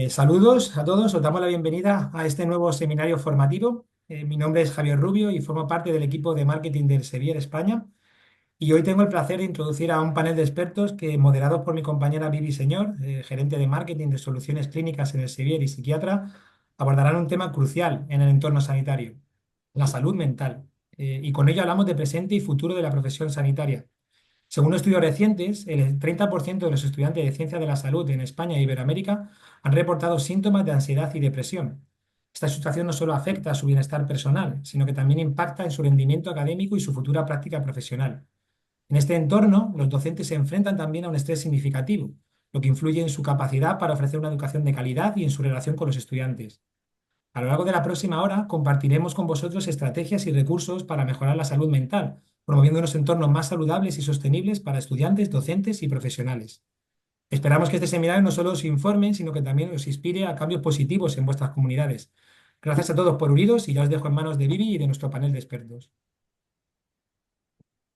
Saludos a todos, os damos la bienvenida a este nuevo seminario formativo. Mi nombre es Javier Rubio y formo parte del equipo de marketing del Sevier España. Y hoy tengo el placer de introducir a un panel de expertos que, moderados por mi compañera Vivi Señor, gerente de marketing de soluciones clínicas en el Sevier y psiquiatra, abordarán un tema crucial en el entorno sanitario, la salud mental. Y con ello hablamos de presente y futuro de la profesión sanitaria. Según estudios recientes, el 30% de los estudiantes de ciencia de la salud en España e Iberoamérica han reportado síntomas de ansiedad y depresión. Esta situación no solo afecta a su bienestar personal, sino que también impacta en su rendimiento académico y su futura práctica profesional. En este entorno, los docentes se enfrentan también a un estrés significativo, lo que influye en su capacidad para ofrecer una educación de calidad y en su relación con los estudiantes. A lo largo de la próxima hora compartiremos con vosotros estrategias y recursos para mejorar la salud mental, promoviendo unos entornos más saludables y sostenibles para estudiantes, docentes y profesionales. Esperamos que este seminario no solo os informe, sino que también os inspire a cambios positivos en vuestras comunidades. Gracias a todos por uniros y ya os dejo en manos de Vivi y de nuestro panel de expertos.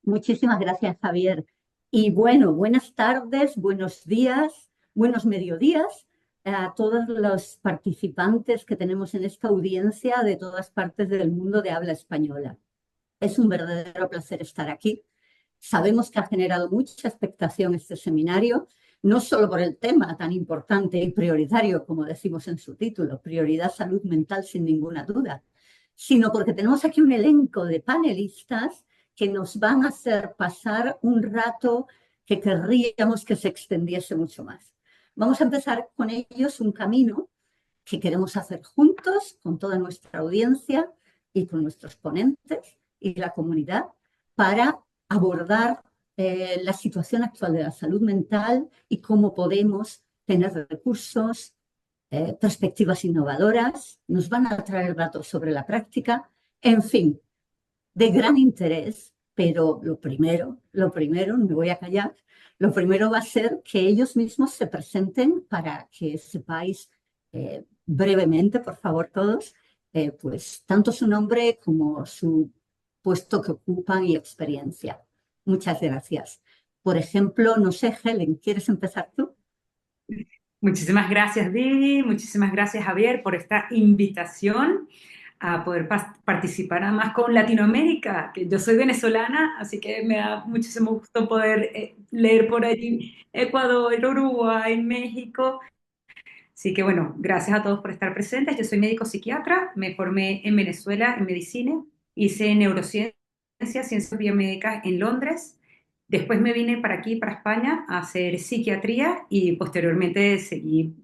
Muchísimas gracias, Javier. Y bueno, buenas tardes, buenos días, buenos mediodías a todos los participantes que tenemos en esta audiencia de todas partes del mundo de habla española. Es un verdadero placer estar aquí. Sabemos que ha generado mucha expectación este seminario, no solo por el tema tan importante y prioritario, como decimos en su título, prioridad salud mental sin ninguna duda, sino porque tenemos aquí un elenco de panelistas que nos van a hacer pasar un rato que querríamos que se extendiese mucho más. Vamos a empezar con ellos un camino que queremos hacer juntos con toda nuestra audiencia y con nuestros ponentes y la comunidad para abordar la situación actual de la salud mental y cómo podemos tener recursos, perspectivas innovadoras, nos van a traer datos sobre la práctica, en fin, de gran interés, pero lo primero, no me voy a callar, lo primero va a ser que ellos mismos se presenten para que sepáis brevemente, por favor, todos, pues tanto su nombre como su puesto que ocupan y experiencia. Muchas gracias. Por ejemplo, no sé, Helen, ¿quieres empezar tú? Muchísimas gracias, Vivi. Muchísimas gracias, Javier, por esta invitación a poder participar además con Latinoamérica, que yo soy venezolana, así que me da muchísimo gusto poder leer por allí Ecuador, Uruguay, México. Así que bueno, gracias a todos por estar presentes. Yo soy médico psiquiatra, me formé en Venezuela en medicina, hice neurociencia, ciencias biomédicas en Londres. Después me vine para aquí, para España, a hacer psiquiatría y posteriormente seguí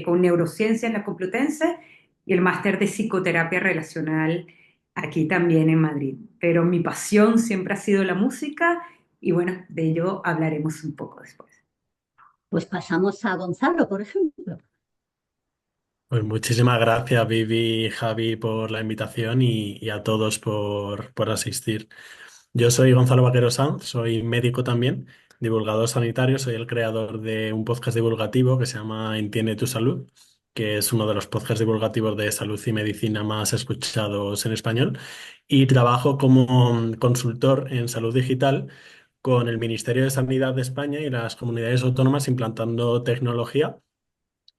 con neurociencia en la Complutense y el máster de psicoterapia relacional aquí también en Madrid. Pero mi pasión siempre ha sido la música y bueno, de ello hablaremos un poco después. Pues pasamos a Gonzalo, por ejemplo. Pues muchísimas gracias, Vivi y Javi, por la invitación y a todos por asistir. Yo soy Gonzalo Vaquero Sanz, soy médico también, divulgador sanitario, soy el creador de un podcast divulgativo que se llama Entiende tu salud, que es uno de los podcasts divulgativos de salud y medicina más escuchados en español, y trabajo como consultor en salud digital con el Ministerio de Sanidad de España y las comunidades autónomas implantando tecnología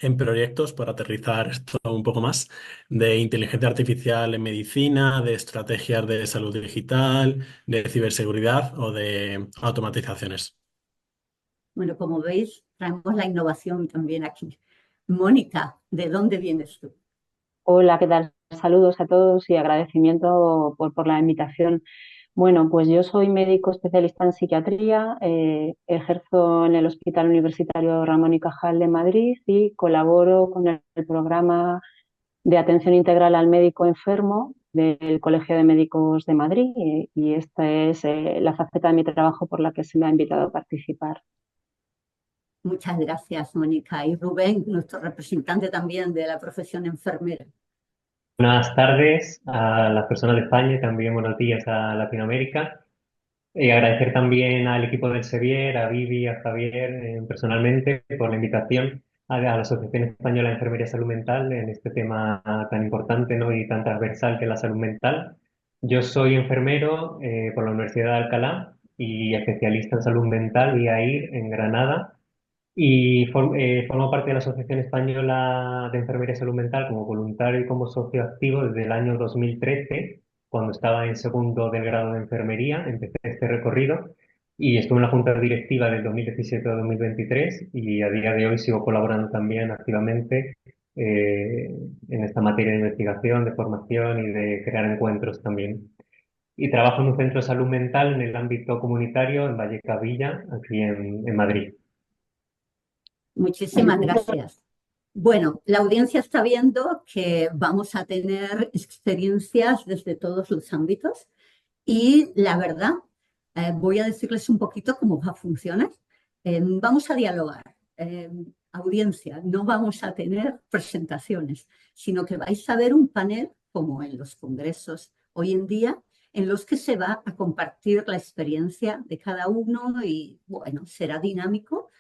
en proyectos para aterrizar esto un poco más de inteligencia artificial en medicina, de estrategias de salud digital, de ciberseguridad o de automatizaciones. Bueno, como veis, traemos la innovación también aquí. Mónica, ¿de dónde vienes tú? Hola, ¿qué tal? Saludos a todos y agradecimiento por la invitación. Bueno, pues yo soy médico especialista en psiquiatría, ejerzo en el Hospital Universitario Ramón y Cajal de Madrid y colaboro con el programa de atención integral al médico enfermo del Colegio de Médicos de Madrid y esta es la faceta de mi trabajo por la que se me ha invitado a participar. Muchas gracias, Mónica. Y Rubén, nuestro representante también de la profesión enfermera. Buenas tardes a las personas de España y también buenos días a Latinoamérica. Agradecer también al equipo del Sevier, a Vivi, a Javier personalmente por la invitación a la Asociación Española de Enfermería y Salud Mental en este tema tan importante, ¿no? Y tan transversal que es la salud mental. Yo soy enfermero por la Universidad de Alcalá y especialista en salud mental vía IR en Granada. y formo parte de la Asociación Española de Enfermería y Salud Mental como voluntario y como socio activo desde el año 2013, cuando estaba en segundo del grado de enfermería, empecé este recorrido y estuve en la junta directiva del 2017 a 2023 y a día de hoy sigo colaborando también activamente en esta materia de investigación, de formación y de crear encuentros también. Y trabajo en un centro de salud mental en el ámbito comunitario en Vallecavilla, aquí en Madrid. Muchísimas gracias. Bueno, la audiencia está viendo que vamos a tener experiencias desde todos los ámbitos y la verdad, voy a decirles un poquito cómo va a funcionar. Vamos a dialogar. Audiencia, no vamos a tener presentaciones, sino que vais a ver un panel como en los congresos hoy en día, en los que se va a compartir la experiencia de cada uno y, bueno, será dinámico.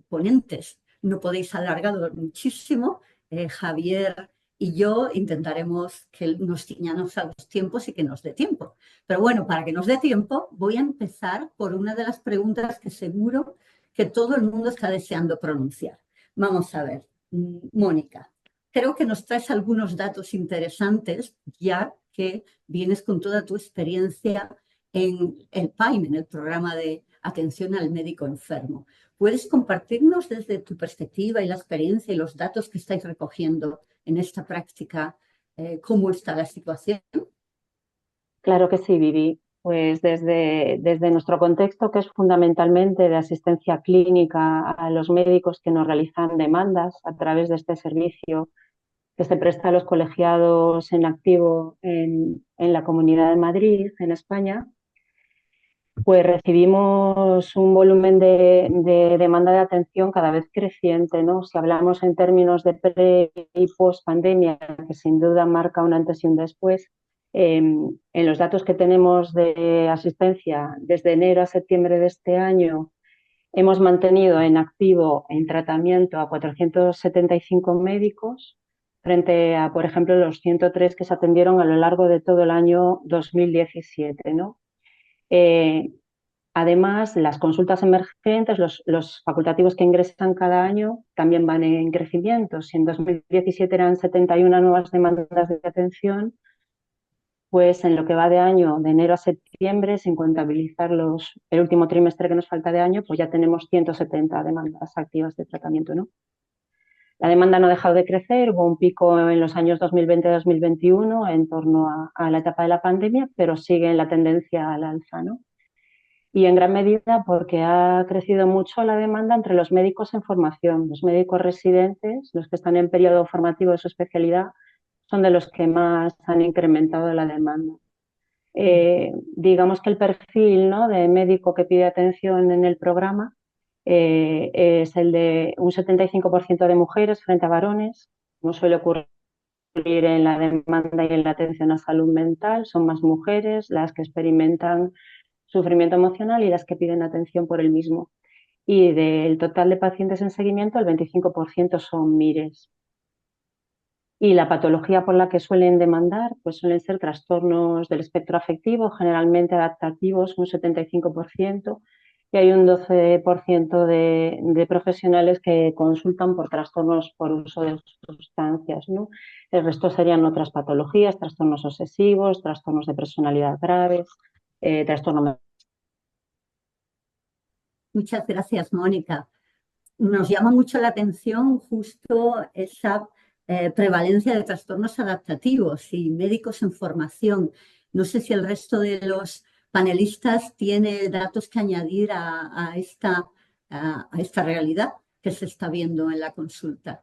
Ponentes. No podéis alargarlo muchísimo. Javier y yo intentaremos que nos ciñamos a los tiempos y que nos dé tiempo. Pero bueno, para que nos dé tiempo, voy a empezar por una de las preguntas que seguro que todo el mundo está deseando pronunciar. Vamos a ver, Mónica, creo que nos traes algunos datos interesantes, ya que vienes con toda tu experiencia en el PAIM, en el programa de atención al médico enfermo. ¿Puedes compartirnos desde tu perspectiva y la experiencia y los datos que estáis recogiendo en esta práctica, cómo está la situación? Claro que sí, Vivi. Pues desde nuestro contexto, que es fundamentalmente de asistencia clínica a los médicos que nos realizan demandas a través de este servicio que se presta a los colegiados en activo en la Comunidad de Madrid, en España, pues recibimos un volumen de demanda de atención cada vez creciente, ¿no? Si hablamos en términos de pre y post pandemia, que sin duda marca un antes y un después, en los datos que tenemos de asistencia desde enero a septiembre de este año, hemos mantenido en activo, en tratamiento, a 475 médicos, frente a, por ejemplo, los 103 que se atendieron a lo largo de todo el año 2017, ¿no? Además, las consultas emergentes, los facultativos que ingresan cada año, también van en crecimiento. Si en 2017 eran 71 nuevas demandas de atención, pues en lo que va de año, de enero a septiembre, sin contabilizar el último trimestre que nos falta de año, pues ya tenemos 170 demandas activas de tratamiento, ¿no? La demanda no ha dejado de crecer, hubo un pico en los años 2020-2021 en torno a la etapa de la pandemia, pero sigue en la tendencia al alza, ¿no? Y en gran medida porque ha crecido mucho la demanda entre los médicos en formación. Los médicos residentes, los que están en periodo formativo de su especialidad, son de los que más han incrementado la demanda. Digamos que el perfil, ¿no?, de médico que pide atención en el programa es el de un 75% de mujeres frente a varones, como suele ocurrir en la demanda y en la atención a salud mental. Son más mujeres las que experimentan sufrimiento emocional y las que piden atención por el mismo. Y del total de pacientes en seguimiento, el 25% son MIRES. Y la patología por la que suelen demandar, pues suelen ser trastornos del espectro afectivo, generalmente adaptativos, un 75%, y hay un 12% de profesionales que consultan por trastornos por uso de sustancias, ¿no? El resto serían otras patologías, trastornos obsesivos, trastornos de personalidad graves, trastornos. Muchas gracias, Mónica. Nos llama mucho la atención justo esa prevalencia de trastornos adaptativos y médicos en formación. No sé si el resto de los panelistas tiene datos que añadir a esta realidad que se está viendo en la consulta.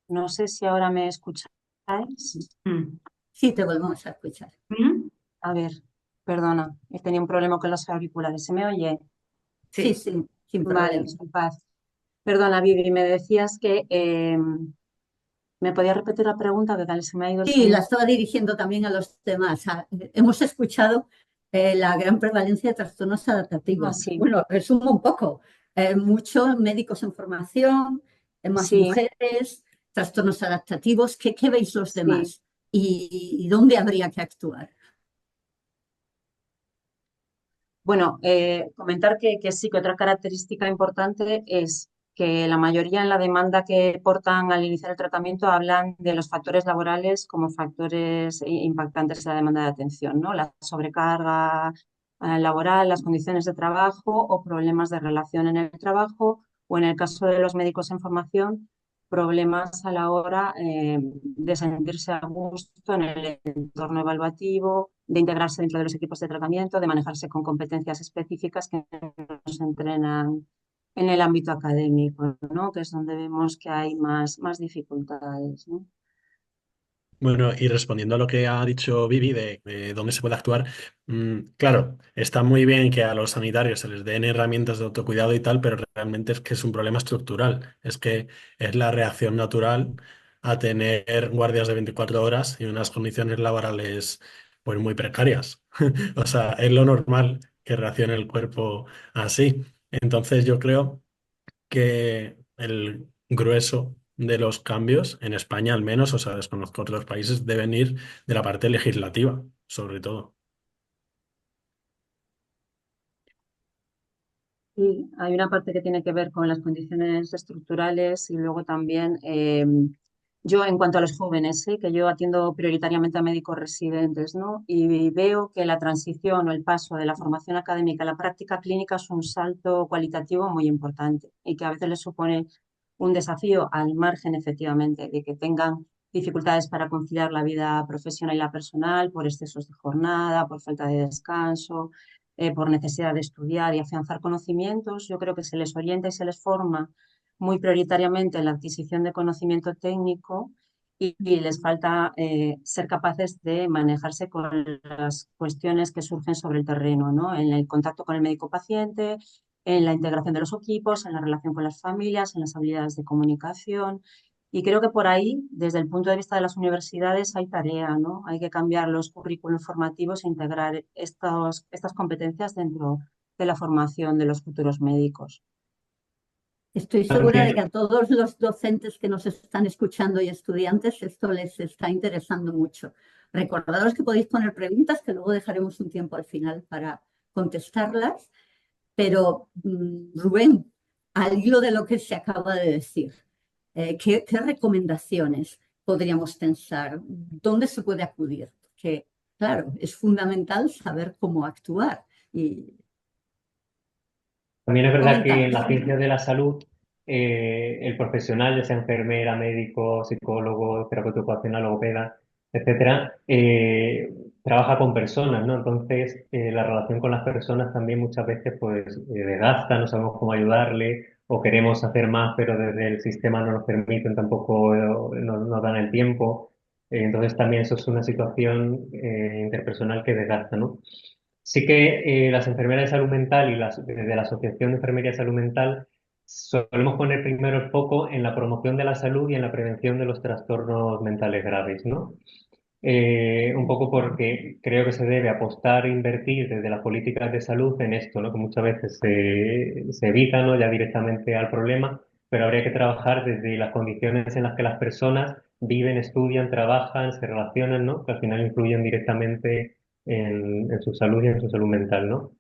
No sé si ahora me escucháis. Sí, te volvemos a escuchar. A ver, perdona, he tenido un problema con los auriculares. ¿Se me oye? Sí, sin problema. Vale, disculpad. Perdona, Vivi, me decías que ¿me podías repetir la pregunta? Que tal se me ha ido el Sí, sonido. la estaba dirigiendo también a los demás. Hemos escuchado la gran prevalencia de trastornos adaptativos. Sí. Bueno, resumo un poco. Muchos médicos en formación, más Sí. mujeres, trastornos adaptativos. ¿Qué veis los Sí. demás? ¿Y dónde habría que actuar? Bueno, comentar que sí, que otra característica importante es que la mayoría en la demanda que portan al iniciar el tratamiento hablan de los factores laborales como factores impactantes en la demanda de atención, ¿no? La sobrecarga laboral, las condiciones de trabajo o problemas de relación en el trabajo, o en el caso de los médicos en formación, problemas a la hora de sentirse a gusto en el entorno evaluativo, de integrarse dentro de los equipos de tratamiento, de manejarse con competencias específicas que nos entrenan en el ámbito académico, ¿no? Que es donde vemos que hay más dificultades, ¿no? Bueno, y respondiendo a lo que ha dicho Vivi de dónde se puede actuar, claro, está muy bien que a los sanitarios se les den herramientas de autocuidado y tal, pero realmente es que es un problema estructural. Es que es la reacción natural a tener guardias de 24 horas y unas condiciones laborales pues muy precarias. O sea, es lo normal que reaccione el cuerpo así. Entonces yo creo que el grueso de los cambios, en España al menos, o sea, desconozco otros países, deben ir de la parte legislativa, sobre todo. Y hay una parte que tiene que ver con las condiciones estructurales y luego también yo en cuanto a los jóvenes, ¿sí? Que yo atiendo prioritariamente a médicos residentes, ¿no? Y veo que la transición o el paso de la formación académica a la práctica clínica es un salto cualitativo muy importante y que a veces les supone un desafío al margen efectivamente de que tengan dificultades para conciliar la vida profesional y la personal por excesos de jornada, por falta de descanso, por necesidad de estudiar y afianzar conocimientos. Yo creo que se les orienta y se les forma muy prioritariamente en la adquisición de conocimiento técnico y les falta ser capaces de manejarse con las cuestiones que surgen sobre el terreno, ¿no? En el contacto con el médico paciente, en la integración de los equipos, en la relación con las familias, en las habilidades de comunicación. Y creo que por ahí, desde el punto de vista de las universidades, hay tarea, ¿no? Hay que cambiar los currículos formativos e integrar estas competencias dentro de la formación de los futuros médicos. Estoy segura de que a todos los docentes que nos están escuchando y estudiantes esto les está interesando mucho. Recordaros que podéis poner preguntas, que luego dejaremos un tiempo al final para contestarlas. Pero, Rubén, al hilo de lo que se acaba de decir, ¿qué recomendaciones podríamos pensar? ¿Dónde se puede acudir? Porque, claro, es fundamental saber cómo actuar. Y También es verdad que en coméntanos. la ciencia de la salud, el profesional, ya sea enfermera, médico, psicólogo, terapeuta ocupacional, logopeda, etcétera, trabaja con personas, ¿no? Entonces, la relación con las personas también muchas veces, pues, desgasta, no sabemos cómo ayudarle, o queremos hacer más, pero desde el sistema no nos permiten, tampoco nos dan el tiempo. Entonces, también eso es una situación interpersonal que desgasta, ¿no? Sí que las enfermeras de salud mental y desde la Asociación de Enfermería de Salud Mental solemos poner primero el foco en la promoción de la salud y en la prevención de los trastornos mentales graves, ¿no? Un poco porque creo que se debe apostar e invertir desde las políticas de salud en esto, ¿no? Que muchas veces se evita, ¿no? Ya directamente al problema, pero habría que trabajar desde las condiciones en las que las personas viven, estudian, trabajan, se relacionan, ¿no? Que al final influyen directamente en su salud y en su salud mental, ¿no?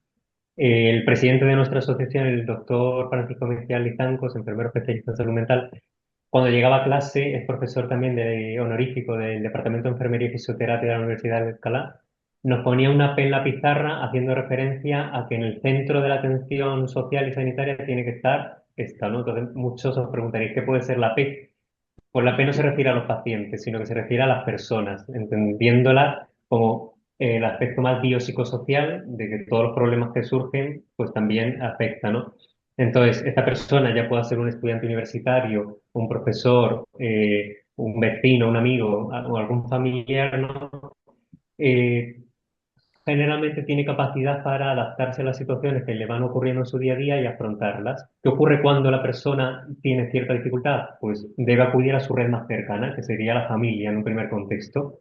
El presidente de nuestra asociación, el doctor Francisco Mejía Lizancos, enfermero especialista en salud mental, cuando llegaba a clase, es profesor también de honorífico del Departamento de Enfermería y Fisioterapia de la Universidad de Alcalá, nos ponía una P en la pizarra haciendo referencia a que en el centro de la atención social y sanitaria tiene que estar esta, ¿no? Entonces, muchos os preguntaréis, ¿qué puede ser la P? Pues la P no se refiere a los pacientes, sino que se refiere a las personas, entendiéndola como el aspecto más biopsicosocial de que todos los problemas que surgen, pues también afectan, ¿no? Entonces, esta persona ya pueda ser un estudiante universitario, un profesor, un vecino, un amigo o algún familiar, ¿no? Eh, Generalmente tiene capacidad para adaptarse a las situaciones que le van ocurriendo en su día a día y afrontarlas. ¿Qué ocurre cuando la persona tiene cierta dificultad? Pues debe acudir a su red más cercana, que sería la familia en un primer contexto.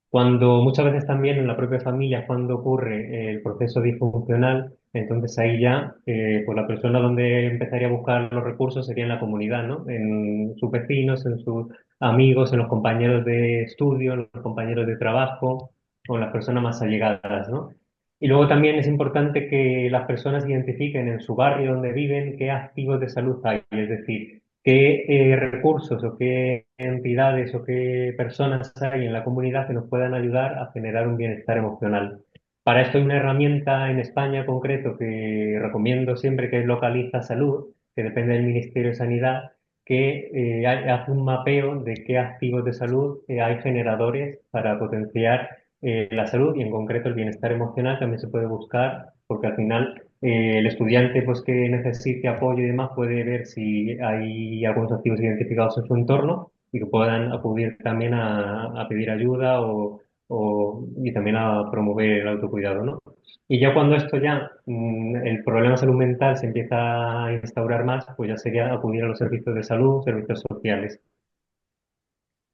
Cuando muchas veces también en la propia familia, cuando ocurre el proceso disfuncional, entonces ahí ya, pues la persona donde empezaría a buscar los recursos sería en la comunidad, ¿no? En sus vecinos, en sus amigos, en los compañeros de estudio, en los compañeros de trabajo, o en las personas más allegadas, ¿no? Y luego también es importante que las personas identifiquen en su barrio donde viven qué activos de salud hay, es decir, qué recursos o qué entidades o qué personas hay en la comunidad que nos puedan ayudar a generar un bienestar emocional. Para esto hay una herramienta en España concreto que recomiendo siempre, que es Localiza Salud, que depende del Ministerio de Sanidad, que hace un mapeo de qué activos de salud hay generadores para potenciar la salud y en concreto el bienestar emocional también se puede buscar porque al final el estudiante pues que necesite apoyo y demás puede ver si hay algunos activos identificados en su entorno y que puedan acudir también a pedir ayuda y también a promover el autocuidado, ¿no? Y ya cuando esto ya, el problema de salud mental se empieza a instaurar más, pues ya sería acudir a los servicios de salud, servicios sociales.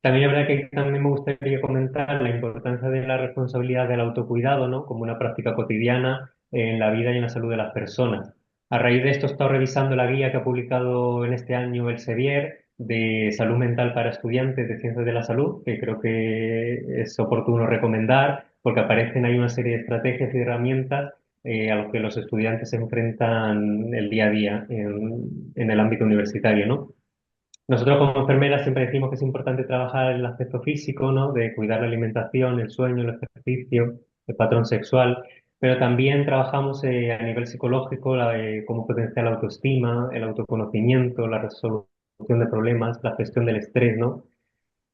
También es verdad que también me gustaría comentar la importancia de la responsabilidad del autocuidado, ¿no? Como una práctica cotidiana en la vida y en la salud de las personas. A raíz de esto he estado revisando la guía que ha publicado en este año el Sevier de salud mental para estudiantes de ciencias de la salud, que creo que es oportuno recomendar porque aparecen ahí una serie de estrategias y herramientas a los que los estudiantes se enfrentan el día a día en el ámbito universitario, ¿no? Nosotros como enfermeras siempre decimos que es importante trabajar el aspecto físico, ¿no? De cuidar la alimentación, el sueño, el ejercicio, el patrón sexual, pero también trabajamos a nivel psicológico, cómo potenciar la autoestima, el autoconocimiento, la resolución de problemas, la gestión del estrés, ¿no?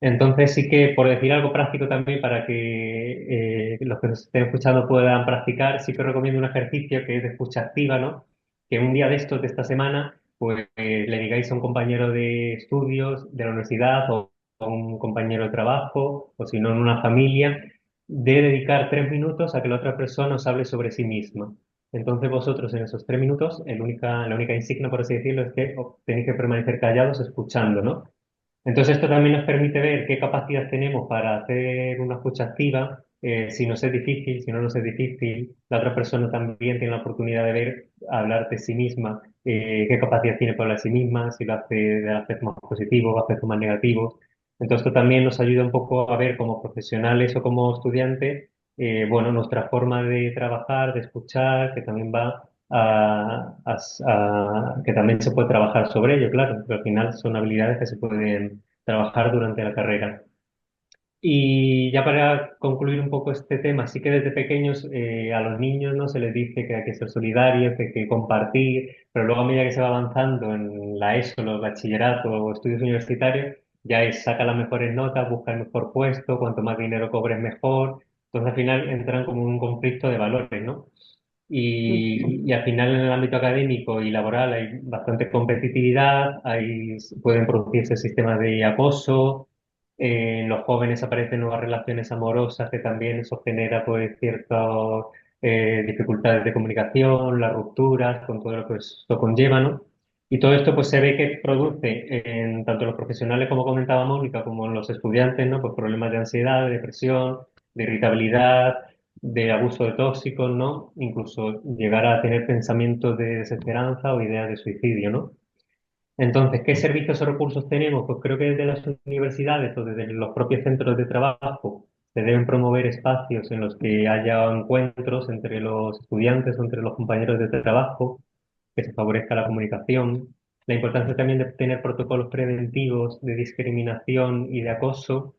Entonces sí que, por decir algo práctico también para que los que nos estén escuchando puedan practicar, sí que recomiendo un ejercicio que es de escucha activa, ¿no? Que un día de estos, de esta semana, pues le digáis a un compañero de estudios de la universidad o a un compañero de trabajo, o si no en una familia, de dedicar 3 minutos a que la otra persona os hable sobre sí misma. Entonces vosotros en esos 3 minutos, la única insignia, por así decirlo, es que tenéis que permanecer callados escuchando, ¿no? Entonces, esto también nos permite ver qué capacidad tenemos para hacer una escucha activa, si nos es difícil, si no nos es difícil. La otra persona también tiene la oportunidad de ver, hablar de sí misma, qué capacidad tiene para hablar de sí misma, si lo hace de aspectos más positivos o aspectos más negativos. Entonces, esto también nos ayuda un poco a ver como profesionales o como estudiantes, bueno, nuestra forma de trabajar, de escuchar, que también va que también se puede trabajar sobre ello, claro, pero al final son habilidades que se pueden trabajar durante la carrera. Y ya para concluir un poco este tema, sí que desde pequeños a los niños no se les dice que hay que ser solidarios, que hay que compartir, pero luego a medida que se va avanzando en la ESO, los bachilleratos o estudios universitarios, ya es saca las mejores notas, busca el mejor puesto, cuanto más dinero cobres mejor. Entonces al final entran como en un conflicto de valores, ¿no? Y al final en el ámbito académico y laboral hay bastante competitividad, pueden producirse sistemas de acoso, en los jóvenes aparecen nuevas relaciones amorosas que también eso genera pues ciertas dificultades de comunicación, las rupturas, con todo lo que esto conlleva, ¿no? Y todo esto pues se ve que produce en tanto los profesionales, como comentaba Mónica, como en los estudiantes, ¿no? Pues problemas de ansiedad, de depresión, de irritabilidad, de abuso de tóxicos, ¿no? Incluso llegar a tener pensamientos de desesperanza o ideas de suicidio, ¿no? Entonces, ¿qué servicios o recursos tenemos? Pues creo que desde las universidades o desde los propios centros de trabajo se deben promover espacios en los que haya encuentros entre los estudiantes o entre los compañeros de trabajo, que se favorezca la comunicación. La importancia también de tener protocolos preventivos de discriminación y de acoso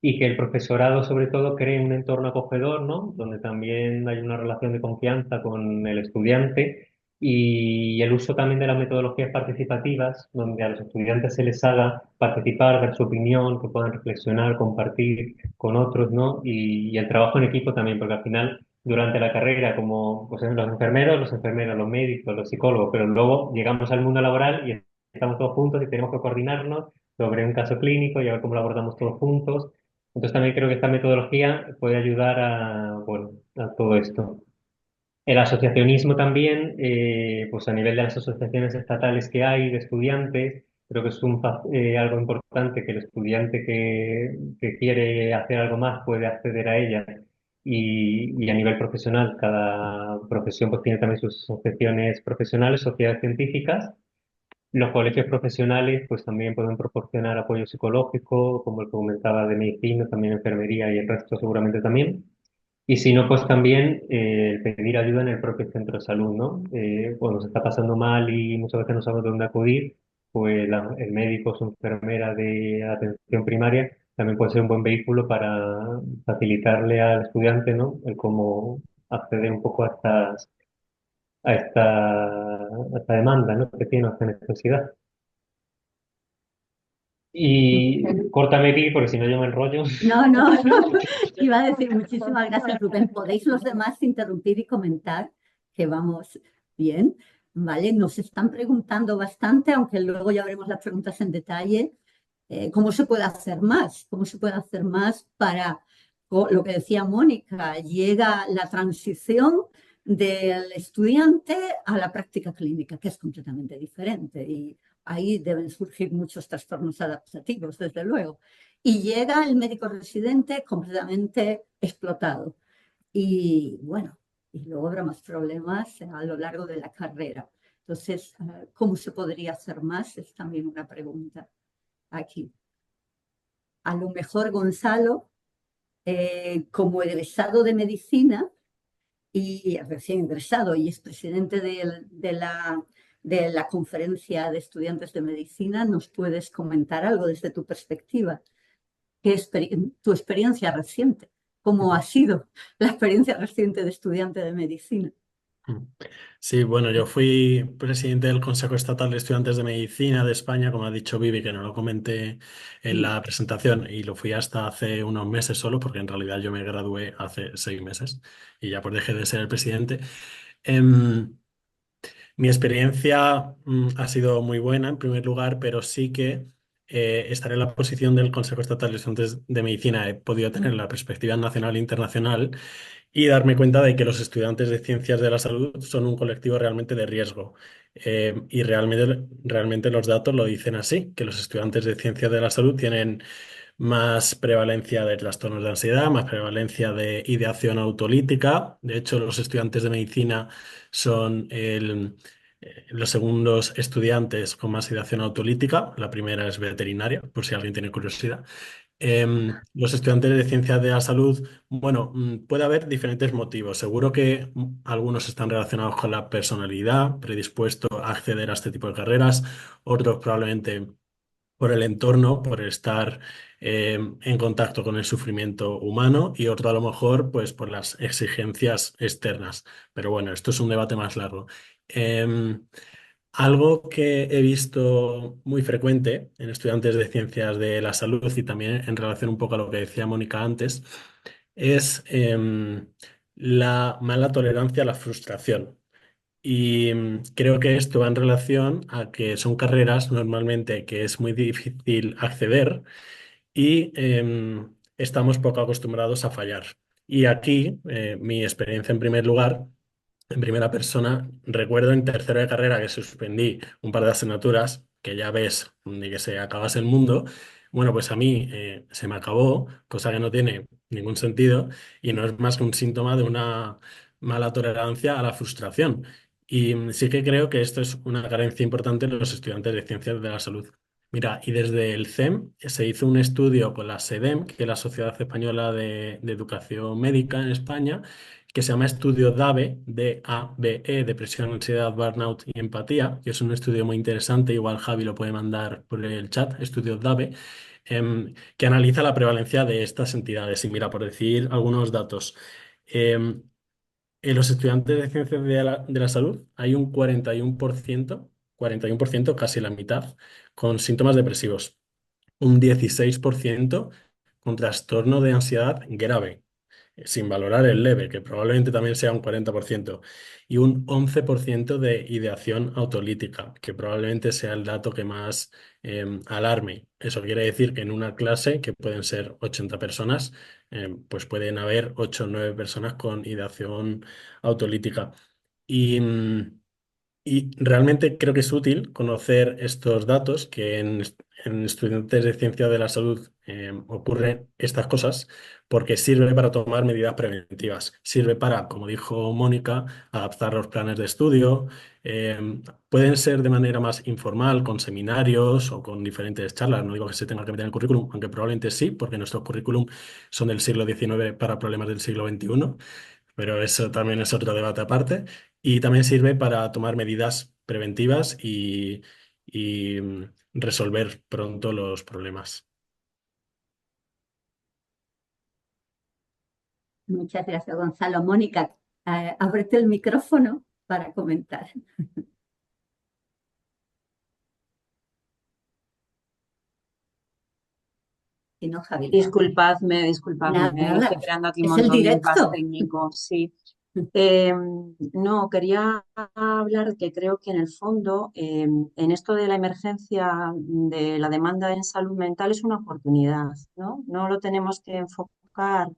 y que el profesorado sobre todo cree un entorno acogedor, ¿no? Donde también hay una relación de confianza con el estudiante y el uso también de las metodologías participativas, donde a los estudiantes se les haga participar, dar su opinión, que puedan reflexionar, compartir con otros, ¿no? Y el trabajo en equipo también, porque al final, durante la carrera, como pues, los enfermeros, los médicos, los psicólogos, pero luego llegamos al mundo laboral y estamos todos juntos y tenemos que coordinarnos sobre un caso clínico y a ver cómo lo abordamos todos juntos. Entonces también creo que esta metodología puede ayudar bueno, a todo esto. El asociacionismo también, pues a nivel de las asociaciones estatales que hay de estudiantes, creo que es algo importante que el estudiante que quiere hacer algo más puede acceder a ella. Y a nivel profesional, cada profesión pues tiene también sus asociaciones profesionales, sociedades científicas. Los colegios profesionales pues también pueden proporcionar apoyo psicológico, como el que comentaba de medicina, también enfermería y el resto seguramente también. Y si no, pues también pedir ayuda en el propio centro de salud, ¿no? Cuando se está pasando mal y muchas veces no sabemos dónde acudir, pues el médico o su enfermera de atención primaria también puede ser un buen vehículo para facilitarle al estudiante, ¿no? El cómo acceder un poco a esta demanda, ¿no? Que tiene, a esta necesidad. Y córtame aquí, porque si no yo me enrollo. No, no, no. Iba a decir muchísimas gracias, Rubén. ¿Podéis los demás interrumpir y comentar que vamos bien? ¿Vale? Nos están preguntando bastante, aunque luego ya veremos las preguntas en detalle. ¿Cómo se puede hacer más? ¿Cómo se puede hacer más para lo que decía Mónica? Llega la transición del estudiante a la práctica clínica, que es completamente diferente. Y ahí deben surgir muchos trastornos adaptativos, desde luego. Y llega el médico residente completamente explotado. Y bueno, y luego habrá más problemas a lo largo de la carrera. Entonces, ¿cómo se podría hacer más? Es también una pregunta aquí. A lo mejor Gonzalo, como egresado de medicina y recién egresado y es presidente de la conferencia de estudiantes de medicina, nos puedes comentar algo desde tu perspectiva. Tu experiencia reciente? ¿Cómo ha sido la experiencia reciente de estudiante de medicina? Sí, bueno, yo fui presidente del Consejo Estatal de Estudiantes de Medicina de España, como ha dicho Vivi, que no lo comenté en Mm. la presentación, y lo fui hasta hace unos meses solo, porque en realidad yo me gradué hace 6 meses y ya pues dejé de ser el presidente. Em, Mi experiencia ha sido muy buena en primer lugar, pero sí que estar en la posición del Consejo Estatal de Estudiantes de Medicina he podido tener la perspectiva nacional e internacional y darme cuenta de que los estudiantes de ciencias de la salud son un colectivo realmente de riesgo. Y realmente los datos lo dicen así, que los estudiantes de ciencias de la salud tienen más prevalencia de trastornos de ansiedad, más prevalencia de ideación autolítica. De hecho, los estudiantes de medicina son los segundos estudiantes con más ideación autolítica. La primera es veterinaria, por si alguien tiene curiosidad. Los estudiantes de ciencias de la salud, bueno, puede haber diferentes motivos. Seguro que algunos están relacionados con la personalidad, predispuesto a acceder a este tipo de carreras, otros probablemente por el entorno, por estar en contacto con el sufrimiento humano y otro a lo mejor pues por las exigencias externas. Pero bueno, esto es un debate más largo. Em, Algo que he visto muy frecuente en estudiantes de ciencias de la salud y también en relación un poco a lo que decía Mónica antes, es la mala tolerancia a la frustración. Y creo que esto va en relación a que son carreras normalmente que es muy difícil acceder y estamos poco acostumbrados a fallar. Y aquí mi experiencia en primer lugar, en primera persona, recuerdo en tercero de carrera que suspendí un par de asignaturas, que ya ves, ni que se acabase el mundo. Bueno, pues a mí se me acabó, cosa que no tiene ningún sentido y no es más que un síntoma de una mala tolerancia a la frustración. Y sí que creo que esto es una carencia importante en los estudiantes de ciencias de la salud. Mira, y desde el CEM se hizo un estudio con la SEDEM, que es la Sociedad Española de Educación Médica en España, que se llama Estudio DABE, D-A-B-E, Depresión, Ansiedad, Burnout y Empatía, que es un estudio muy interesante, igual Javi lo puede mandar por el chat, Estudio DABE, que analiza la prevalencia de estas entidades. Y mira, por decir algunos datos, em, en los estudiantes de ciencias de la salud hay un 41%, casi la mitad, con síntomas depresivos, un 16% con trastorno de ansiedad grave, sin valorar el leve, que probablemente también sea un 40%, y un 11% de ideación autolítica, que probablemente sea el dato que más alarme. Eso quiere decir que en una clase, que pueden ser 80 personas, pues pueden haber 8 o 9 personas con ideación autolítica. Y Y realmente creo que es útil conocer estos datos, que en estudiantes de ciencia de la salud ocurren estas cosas, porque sirve para tomar medidas preventivas. Sirve para, como dijo Mónica, adaptar los planes de estudio. Pueden ser de manera más informal, con seminarios o con diferentes charlas. No digo que se tenga que meter en el currículum, aunque probablemente sí, porque nuestros currículum son del siglo XIX para problemas del siglo XXI, pero eso también es otro debate aparte. Y también sirve para tomar medidas preventivas y resolver pronto los problemas. Muchas gracias, Gonzalo. Mónica, ábrete el micrófono para comentar. Si no, Javi. Disculpadme, estoy Nada, creando aquí un es el montón de impasse directo. técnico, sí. No, quería hablar que creo que en el fondo, en esto de la emergencia de la demanda en salud mental es una oportunidad, ¿no? No lo tenemos que enfocar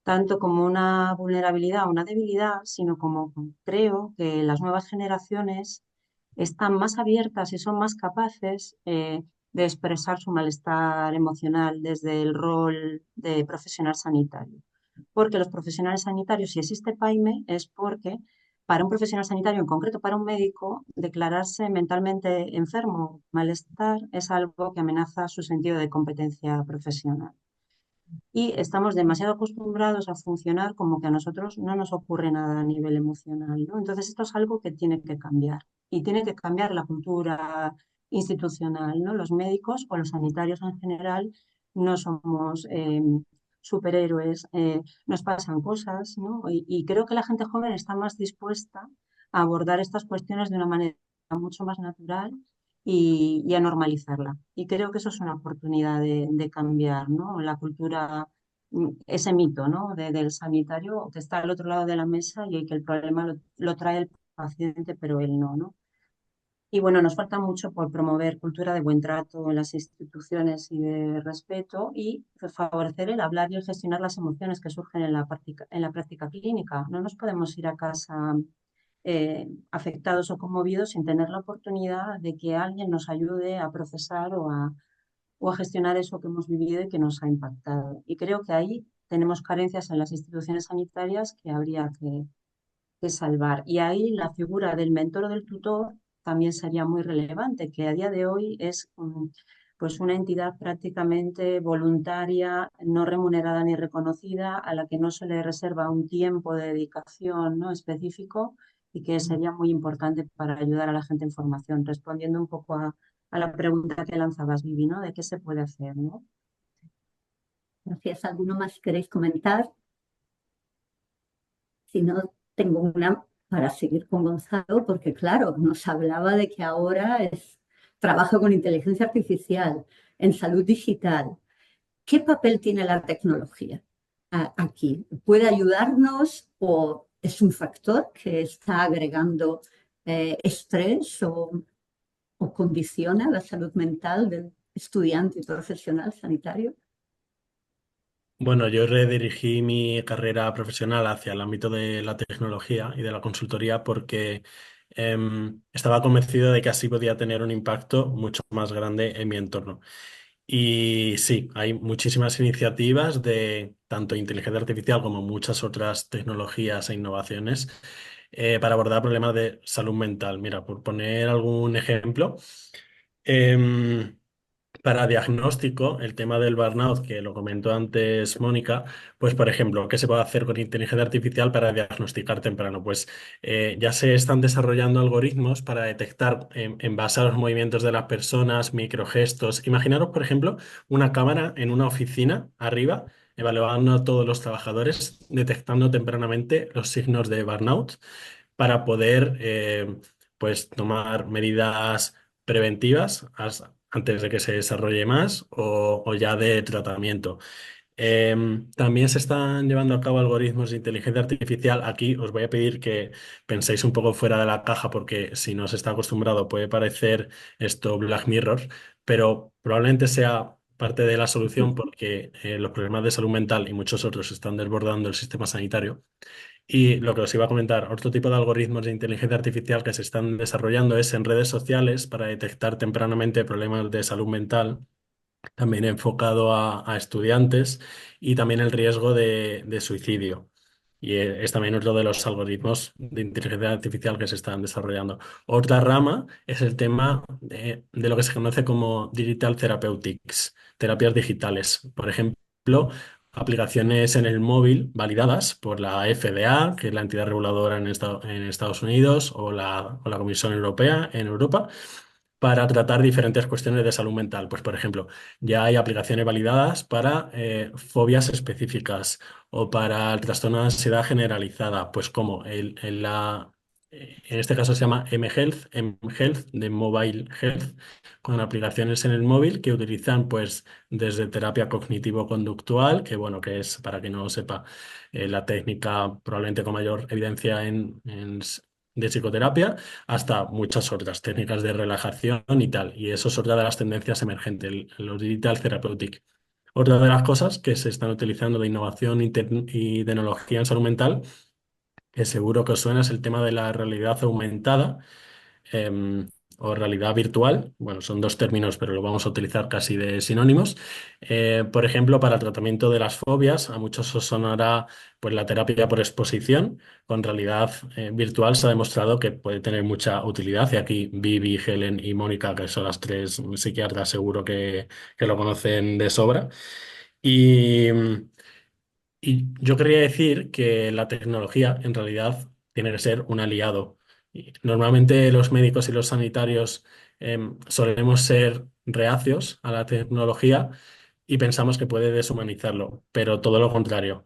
tanto como una vulnerabilidad o una debilidad, sino como creo que las nuevas generaciones están más abiertas y son más capaces de expresar su malestar emocional desde el rol de profesional sanitario. Porque los profesionales sanitarios, si existe PAIME, es porque para un profesional sanitario, en concreto para un médico, declararse mentalmente enfermo, malestar, es algo que amenaza su sentido de competencia profesional y estamos demasiado acostumbrados a funcionar como que a nosotros no nos ocurre nada a nivel emocional, ¿no? Entonces esto es algo que tiene que cambiar y tiene que cambiar la cultura institucional, ¿no? Los médicos o los sanitarios en general no somos superhéroes, nos pasan cosas, ¿no? Y creo que la gente joven está más dispuesta a abordar estas cuestiones de una manera mucho más natural y a normalizarla. Y creo que eso es una oportunidad de cambiar, ¿no? La cultura, ese mito, ¿no? Del sanitario que está al otro lado de la mesa y que el problema lo trae el paciente, pero él no, ¿no? Y bueno, nos falta mucho por promover cultura de buen trato en las instituciones y de respeto y favorecer el hablar y el gestionar las emociones que surgen en la práctica clínica. No nos podemos ir a casa afectados o conmovidos sin tener la oportunidad de que alguien nos ayude a procesar o a gestionar eso que hemos vivido y que nos ha impactado. Y creo que ahí tenemos carencias en las instituciones sanitarias que habría que salvar. Y ahí la figura del mentor o del tutor también sería muy relevante, que a día de hoy es pues una entidad prácticamente voluntaria, no remunerada ni reconocida, a la que no se le reserva un tiempo de dedicación, ¿no? específico y que sería muy importante para ayudar a la gente en formación, respondiendo un poco a la pregunta que lanzabas, Vivi, ¿no? De qué se puede hacer, ¿no? Gracias. ¿Alguno más queréis comentar? Si no, tengo una para seguir con Gonzalo, porque claro, nos hablaba de que ahora trabaja con inteligencia artificial en salud digital. ¿Qué papel tiene la tecnología aquí? ¿Puede ayudarnos o es un factor que está agregando estrés o condiciona la salud mental del estudiante y profesional sanitario? Bueno, yo redirigí mi carrera profesional hacia el ámbito de la tecnología y de la consultoría porque estaba convencido de que así podía tener un impacto mucho más grande en mi entorno. Y sí, hay muchísimas iniciativas de tanto inteligencia artificial como muchas otras tecnologías e innovaciones para abordar problemas de salud mental. Mira, por poner algún ejemplo, em, para diagnóstico, el tema del burnout, que lo comentó antes Mónica, pues por ejemplo, ¿qué se puede hacer con inteligencia artificial para diagnosticar temprano? Pues ya se están desarrollando algoritmos para detectar en base a los movimientos de las personas, microgestos. Imaginaros, por ejemplo, una cámara en una oficina arriba, evaluando a todos los trabajadores, detectando tempranamente los signos de burnout para poder pues tomar medidas preventivas antes de que se desarrolle más o ya de tratamiento. También se están llevando a cabo algoritmos de inteligencia artificial. Aquí os voy a pedir que penséis un poco fuera de la caja porque si no se está acostumbrado puede parecer esto Black Mirror, pero probablemente sea parte de la solución porque los problemas de salud mental y muchos otros están desbordando el sistema sanitario Y lo que os iba a comentar, otro tipo de algoritmos de inteligencia artificial que se están desarrollando es en redes sociales para detectar tempranamente problemas de salud mental, también enfocado a estudiantes y también el riesgo de suicidio. Y es también otro de los algoritmos de inteligencia artificial que se están desarrollando. Otra rama es el tema de lo que se conoce como Digital Therapeutics, terapias digitales. Por ejemplo, aplicaciones en el móvil validadas por la FDA, que es la entidad reguladora en Estados Unidos, o la Comisión Europea en Europa, para tratar diferentes cuestiones de salud mental. Pues, por ejemplo, ya hay aplicaciones validadas para fobias específicas o para el trastorno de ansiedad generalizada, pues como en este caso se llama mHealth, mHealth de Mobile Health, con aplicaciones en el móvil que utilizan pues desde terapia cognitivo-conductual, que bueno, que es, para quien no lo sepa, la técnica probablemente con mayor evidencia de psicoterapia, hasta muchas otras técnicas de relajación y tal. Y eso es otra de las tendencias emergentes, los digital therapeutic. Otra de las cosas que se están utilizando de innovación y tecnología en salud mental, que seguro que os suena, es el tema de la realidad aumentada, em, o realidad virtual. Bueno, son dos términos, pero lo vamos a utilizar casi de sinónimos. Por ejemplo, para el tratamiento de las fobias, a muchos os sonará pues, la terapia por exposición. Con realidad virtual se ha demostrado que puede tener mucha utilidad. Y aquí Vivi, Helen y Mónica, que son las tres psiquiatras, seguro que lo conocen de sobra. Y, y yo quería decir que la tecnología en realidad tiene que ser un aliado. Y normalmente los médicos y los sanitarios solemos ser reacios a la tecnología y pensamos que puede deshumanizarlo, pero todo lo contrario.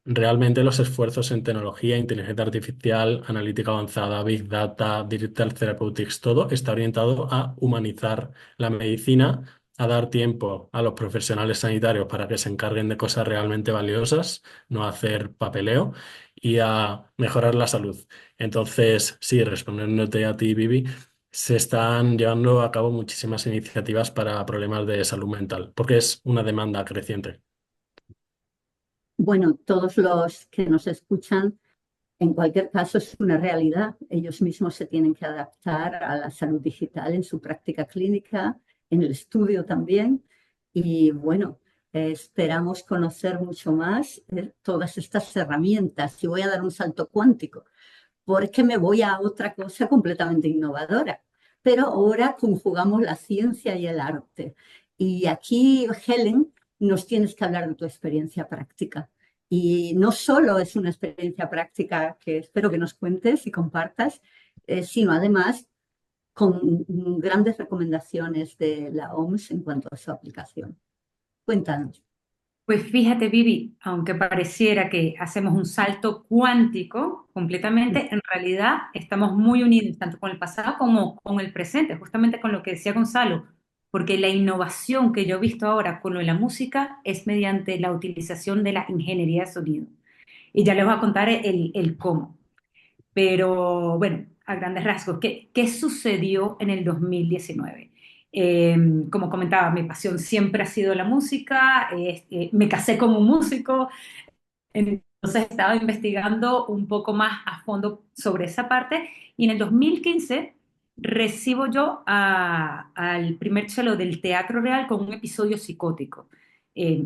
Realmente los esfuerzos en tecnología, inteligencia artificial, analítica avanzada, Big Data, Digital Therapeutics, todo está orientado a humanizar la medicina, a dar tiempo a los profesionales sanitarios para que se encarguen de cosas realmente valiosas, no hacer papeleo, y a mejorar la salud. Entonces, sí, respondiéndote a ti, Vivi, se están llevando a cabo muchísimas iniciativas para problemas de salud mental, porque es una demanda creciente. Bueno, todos los que nos escuchan, en cualquier caso, es una realidad. Ellos mismos se tienen que adaptar a la salud digital en su práctica clínica, en el estudio también. Y bueno, esperamos conocer mucho más todas estas herramientas. Y voy a dar un salto cuántico, porque me voy a otra cosa completamente innovadora. Pero ahora conjugamos la ciencia y el arte. Y aquí, Helen, nos tienes que hablar de tu experiencia práctica. Y no solo es una experiencia práctica que espero que nos cuentes y compartas, sino además con grandes recomendaciones de la OMS en cuanto a su aplicación. Cuéntanos. Pues fíjate, Vivi, aunque pareciera que hacemos un salto cuántico completamente, en realidad estamos muy unidos tanto con el pasado como con el presente, justamente con lo que decía Gonzalo, porque la innovación que yo he visto ahora con lo de la música es mediante la utilización de la ingeniería de sonido. Y ya les voy a contar el cómo. Pero bueno, a grandes rasgos, ¿qué sucedió en el 2019? Eh, Como comentaba, mi pasión siempre ha sido la música, me casé como músico, entonces estaba investigando un poco más a fondo sobre esa parte y en el 2015 recibo yo al primer cello del Teatro Real con un episodio psicótico. Eh,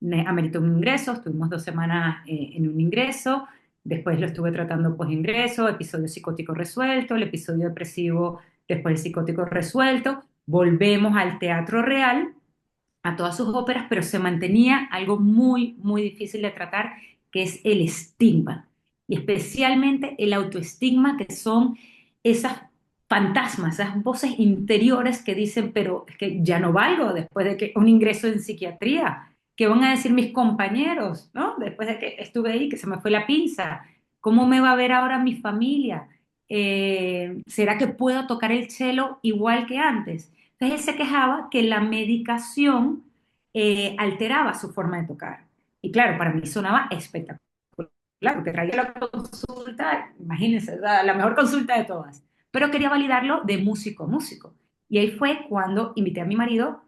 Me ameritó un ingreso, estuvimos 2 semanas en un ingreso, después lo estuve tratando ingreso, episodio psicótico resuelto, el episodio depresivo, después el psicótico resuelto, volvemos al Teatro Real, a todas sus óperas, pero se mantenía algo muy, muy difícil de tratar, que es el estigma, y especialmente el autoestigma, que son esas fantasmas, esas voces interiores que dicen, pero es que ya no valgo después de que un ingreso en psiquiatría, ¿qué van a decir mis compañeros, ¿no? Después de que estuve ahí, que se me fue la pinza, ¿cómo me va a ver ahora mi familia? ¿Será que puedo tocar el cello igual que antes? Entonces él se quejaba que la medicación alteraba su forma de tocar. Y claro, para mí sonaba espectacular, porque traía la consulta, imagínense, la mejor consulta de todas. Pero quería validarlo de músico a músico. Y ahí fue cuando invité a mi marido,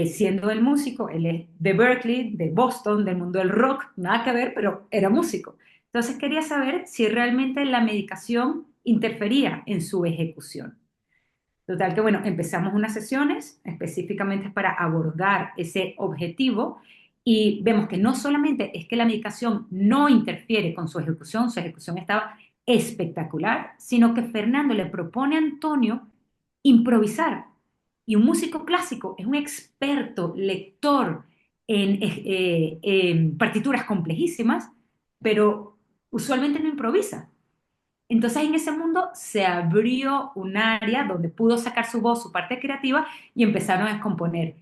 siendo el músico, él es de Berkeley, de Boston, del mundo del rock, nada que ver, pero era músico. Entonces quería saber si realmente la medicación interfería en su ejecución. Total que bueno, empezamos unas sesiones específicamente para abordar ese objetivo y vemos que no solamente es que la medicación no interfiere con su ejecución estaba espectacular, sino que Fernando le propone a Antonio improvisar. Y un músico clásico es un experto lector en partituras complejísimas, pero usualmente no improvisa. Entonces en ese mundo se abrió un área donde pudo sacar su voz, su parte creativa y empezaron a componer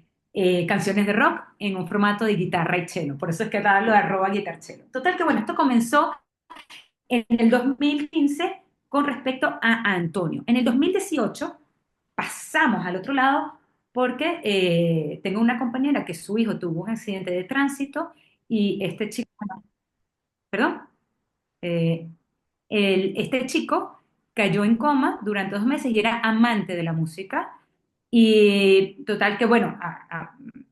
canciones de rock en un formato de guitarra y cello. Por eso es que da lo de arroba guitar cello. Total que bueno, esto comenzó en el 2015 con respecto a Antonio. En el 2018 pasamos al otro lado porque tengo una compañera que su hijo tuvo un accidente de tránsito y este chico, perdón, eh, este chico cayó en coma durante 2 meses y era amante de la música. Y total que, bueno,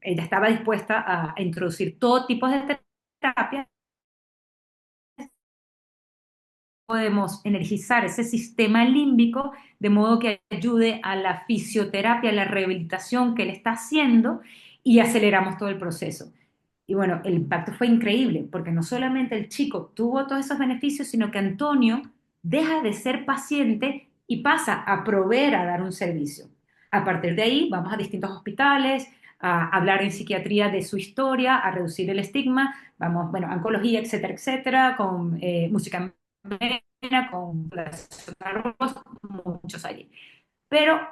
ella estaba dispuesta a introducir todo tipo de terapias. Podemos energizar ese sistema límbico de modo que ayude a la fisioterapia, a la rehabilitación que él está haciendo y aceleramos todo el proceso. Y bueno, el impacto fue increíble, porque no solamente el chico tuvo todos esos beneficios, sino que Antonio deja de ser paciente y pasa a proveer, a dar un servicio. A partir de ahí, vamos a distintos hospitales, a hablar en psiquiatría de su historia, a reducir el estigma, vamos, bueno, oncología, etcétera, etcétera, con música con muchos allí. Pero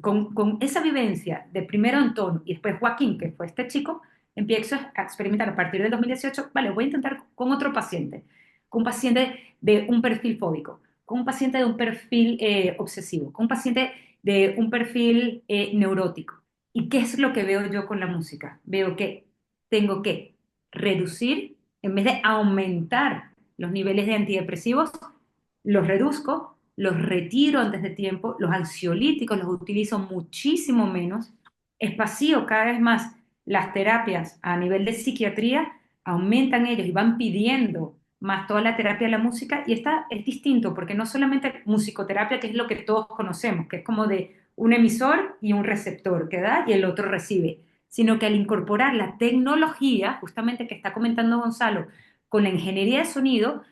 con esa vivencia de primero Antonio y después Joaquín, que fue este chico, empiezo a experimentar a partir del 2018, vale, voy a intentar con otro paciente, con un paciente de un perfil fóbico, con un paciente de un perfil obsesivo, con un paciente de un perfil neurótico. ¿Y qué es lo que veo yo con la música? Veo que tengo que reducir, en vez de aumentar los niveles de antidepresivos, los reduzco, los retiro antes de tiempo, los ansiolíticos los utilizo muchísimo menos, espacio cada vez más las terapias a nivel de psiquiatría, aumentan ellos y van pidiendo más toda la terapia de la música y esta es distinto porque no solamente musicoterapia, que es lo que todos conocemos, que es como de un emisor y un receptor que da y el otro recibe, sino que al incorporar la tecnología, justamente que está comentando Gonzalo, con la ingeniería de sonido,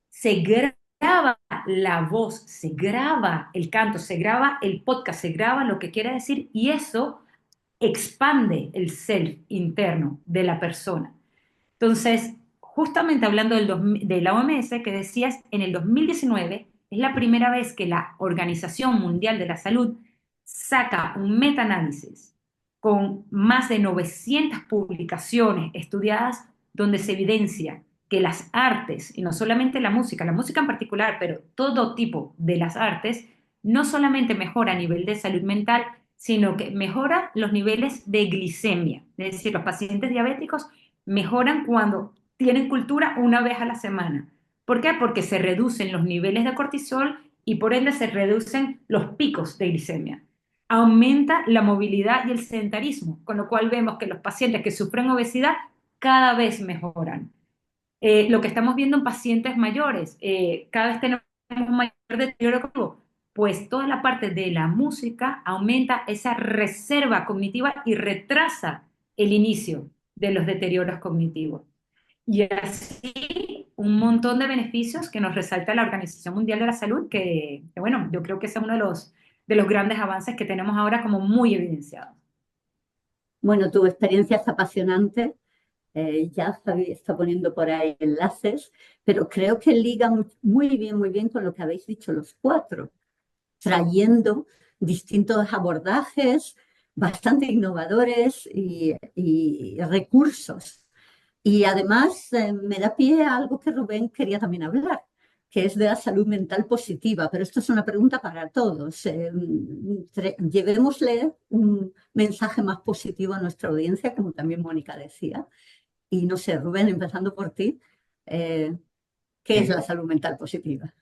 se graba la voz, se graba el canto, se graba el podcast, se graba lo que quiere decir y eso expande el self interno de la persona. Entonces, justamente hablando de la OMS, que decías, en el 2019 es la primera vez que la Organización Mundial de la Salud saca un metaanálisis con más de 900 publicaciones estudiadas donde se evidencia que las artes, y no solamente la música en particular, pero todo tipo de las artes, no solamente mejora a nivel de salud mental, sino que mejora los niveles de glicemia. Es decir, los pacientes diabéticos mejoran cuando tienen cultura una vez a la semana. ¿Por qué? Porque se reducen los niveles de cortisol y por ende se reducen los picos de glicemia. Aumenta la movilidad y el sedentarismo, con lo cual vemos que los pacientes que sufren obesidad cada vez mejoran. Lo que estamos viendo en pacientes mayores, cada vez tenemos un mayor deterioro cognitivo, pues toda la parte de la música aumenta esa reserva cognitiva y retrasa el inicio de los deterioros cognitivos. Y así un montón de beneficios que nos resalta la Organización Mundial de la Salud, bueno, yo creo que ese es uno de los grandes avances que tenemos ahora como muy evidenciados. Bueno, tu experiencia es apasionante. Ya Javi está poniendo por ahí enlaces, pero creo que liga muy bien con lo que habéis dicho los cuatro, trayendo distintos abordajes bastante innovadores y recursos. Y además me da pie a algo que Rubén quería también hablar, que es de la salud mental positiva, pero esto es una pregunta para todos. Llevémosle un mensaje más positivo a nuestra audiencia, como también Mónica decía. Y no sé, Rubén, empezando por ti, ¿qué es la salud mental positiva?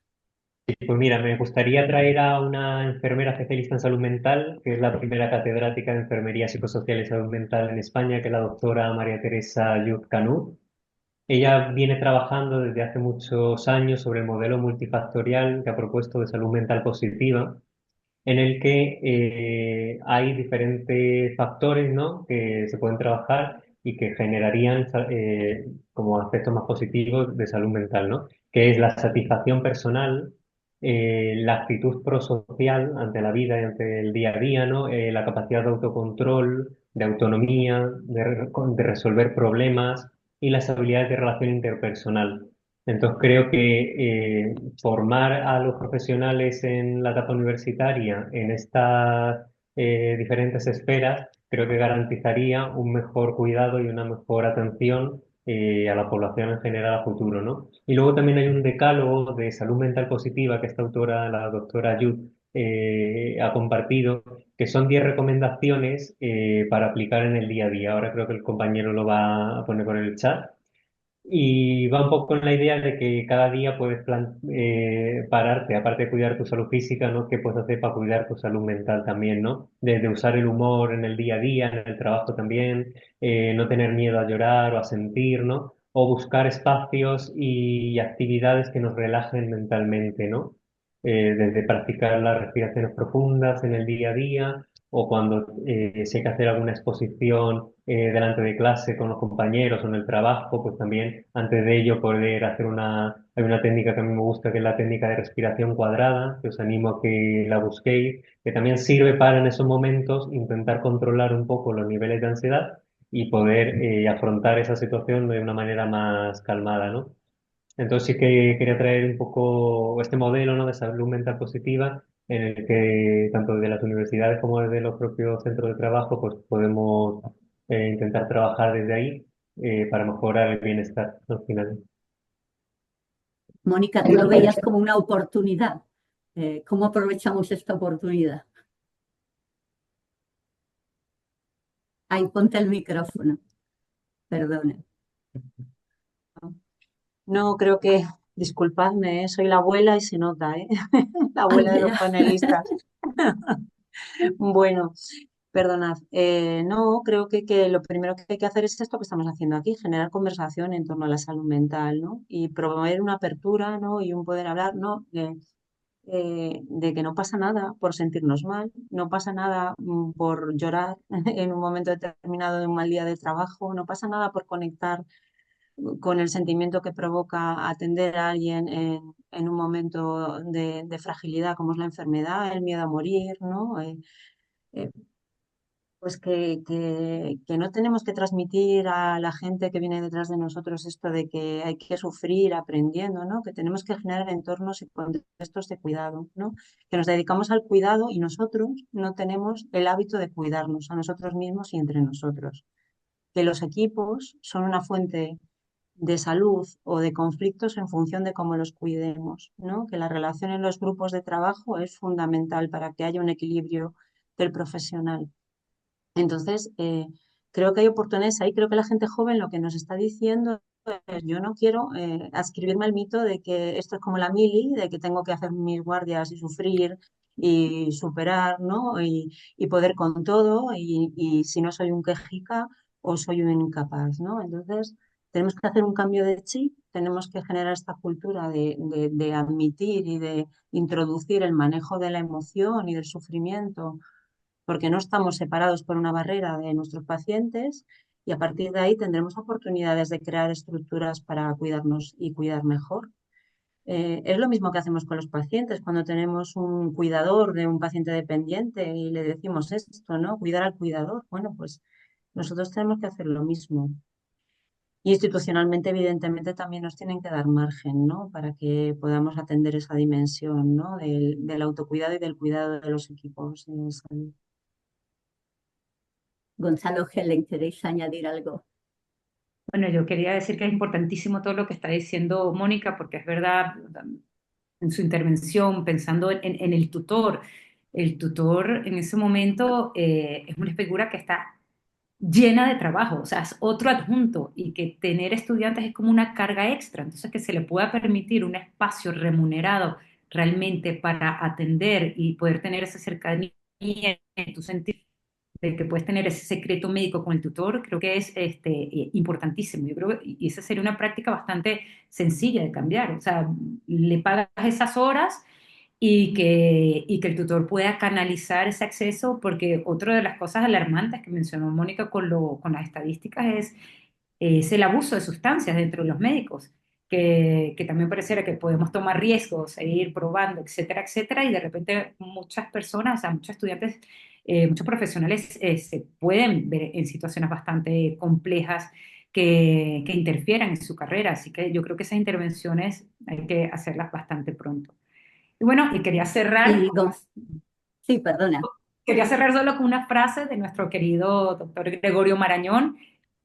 Pues mira, me gustaría traer a una enfermera especialista en salud mental, que es la primera catedrática de Enfermería Psicosocial y Salud Mental en España, que es la doctora María Teresa Yud Canut. Ella viene trabajando desde hace muchos años sobre el modelo multifactorial que ha propuesto de salud mental positiva, en el que hay diferentes factores, ¿no?, que se pueden trabajar y que generarían como aspectos más positivos de salud mental, ¿no? Que es la satisfacción personal, la actitud prosocial ante la vida y ante el día a día, ¿no? La capacidad de autocontrol, de autonomía, de resolver problemas y las habilidades de relación interpersonal. Entonces creo que formar a los profesionales en la etapa universitaria en estas diferentes esferas creo que garantizaría un mejor cuidado y una mejor atención a la población en general a futuro, ¿no? Y luego también hay un decálogo de salud mental positiva que esta autora, la doctora Yud, ha compartido, que son 10 recomendaciones para aplicar en el día a día. Ahora creo que el compañero lo va a poner por el chat. Y va un poco con la idea de que cada día puedes pararte, aparte de cuidar tu salud física, ¿no? ¿Qué puedes hacer para cuidar tu salud mental también, ¿no? Desde usar el humor en el día a día, en el trabajo también, no tener miedo a llorar o a sentir, ¿no? O buscar espacios y actividades que nos relajen mentalmente, ¿no? Desde practicar las respiraciones profundas en el día a día o cuando si hay que hacer alguna exposición delante de clase con los compañeros o en el trabajo, pues también antes de ello poder hacer hay una técnica que a mí me gusta, que es la técnica de respiración cuadrada, que os animo a que la busquéis, que también sirve para en esos momentos intentar controlar un poco los niveles de ansiedad y poder afrontar esa situación de una manera más calmada, ¿no? Entonces sí que quería traer un poco este modelo, ¿no?, de salud mental positiva en el que tanto desde las universidades como desde los propios centros de trabajo pues podemos intentar trabajar desde ahí para mejorar el bienestar al final. Mónica, tú lo veías como una oportunidad. ¿Cómo aprovechamos esta oportunidad? Ahí, ponte el micrófono. Perdone. No, creo que, disculpadme, soy la abuela y se nota, ¿eh? La abuela de los panelistas. Bueno, perdonad. No, creo que lo primero que hay que hacer es esto que estamos haciendo aquí, generar conversación en torno a la salud mental, ¿no? Y promover una apertura, ¿no? Y un poder hablar, ¿no? De que no pasa nada por sentirnos mal, no pasa nada por llorar en un momento determinado de un mal día de trabajo, no pasa nada por conectar con el sentimiento que provoca atender a alguien en un momento de fragilidad como es la enfermedad, el miedo a morir, ¿no? Eh, pues que no tenemos que transmitir a la gente que viene detrás de nosotros esto de que hay que sufrir aprendiendo, ¿no? Que tenemos que generar entornos y contextos de cuidado, ¿no? Que nos dedicamos al cuidado y nosotros no tenemos el hábito de cuidarnos a nosotros mismos y entre nosotros. Que los equipos son una fuente de salud o de conflictos en función de cómo los cuidemos, ¿no? Que la relación en los grupos de trabajo es fundamental para que haya un equilibrio del profesional. Entonces, creo que hay oportunidades ahí. Creo que la gente joven lo que nos está diciendo es, yo no quiero adscribirme al mito de que esto es como la mili, de que tengo que hacer mis guardias y sufrir y superar, ¿no? Y poder con todo y si no soy un quejica o soy un incapaz, ¿no? Entonces, tenemos que hacer un cambio de chip, tenemos que generar esta cultura de admitir y de introducir el manejo de la emoción y del sufrimiento porque no estamos separados por una barrera de nuestros pacientes y a partir de ahí tendremos oportunidades de crear estructuras para cuidarnos y cuidar mejor. Es lo mismo que hacemos con los pacientes cuando tenemos un cuidador de un paciente dependiente y le decimos esto, ¿no? Cuidar al cuidador. Bueno, pues nosotros tenemos que hacer lo mismo. Y institucionalmente, evidentemente, también nos tienen que dar margen, ¿no? Para que podamos atender esa dimensión, ¿no? Del autocuidado y del cuidado de los equipos de salud. Gonzalo Helen, ¿queréis añadir algo? Bueno, yo quería decir que es importantísimo todo lo que está diciendo Mónica, porque es verdad, en su intervención, pensando en el tutor en ese momento es una figura que está llena de trabajo, o sea, es otro adjunto y que tener estudiantes es como una carga extra, entonces que se le pueda permitir un espacio remunerado realmente para atender y poder tener esa cercanía en tu sentido de que puedes tener ese secreto médico con el tutor, creo que es importantísimo. Yo creo que y esa sería una práctica bastante sencilla de cambiar. O sea, le pagas esas horas y que el tutor pueda canalizar ese acceso, porque otra de las cosas alarmantes que mencionó Mónica con las estadísticas es el abuso de sustancias dentro de los médicos, que también pareciera que podemos tomar riesgos e ir probando, etcétera, etcétera, y de repente muchas personas, o sea, muchos estudiantes, muchos profesionales se pueden ver en situaciones bastante complejas que interfieran en su carrera, así que yo creo que esas intervenciones hay que hacerlas bastante pronto. Y bueno, y Y sí, perdona. quería cerrar solo con una frase de nuestro querido doctor Gregorio Marañón,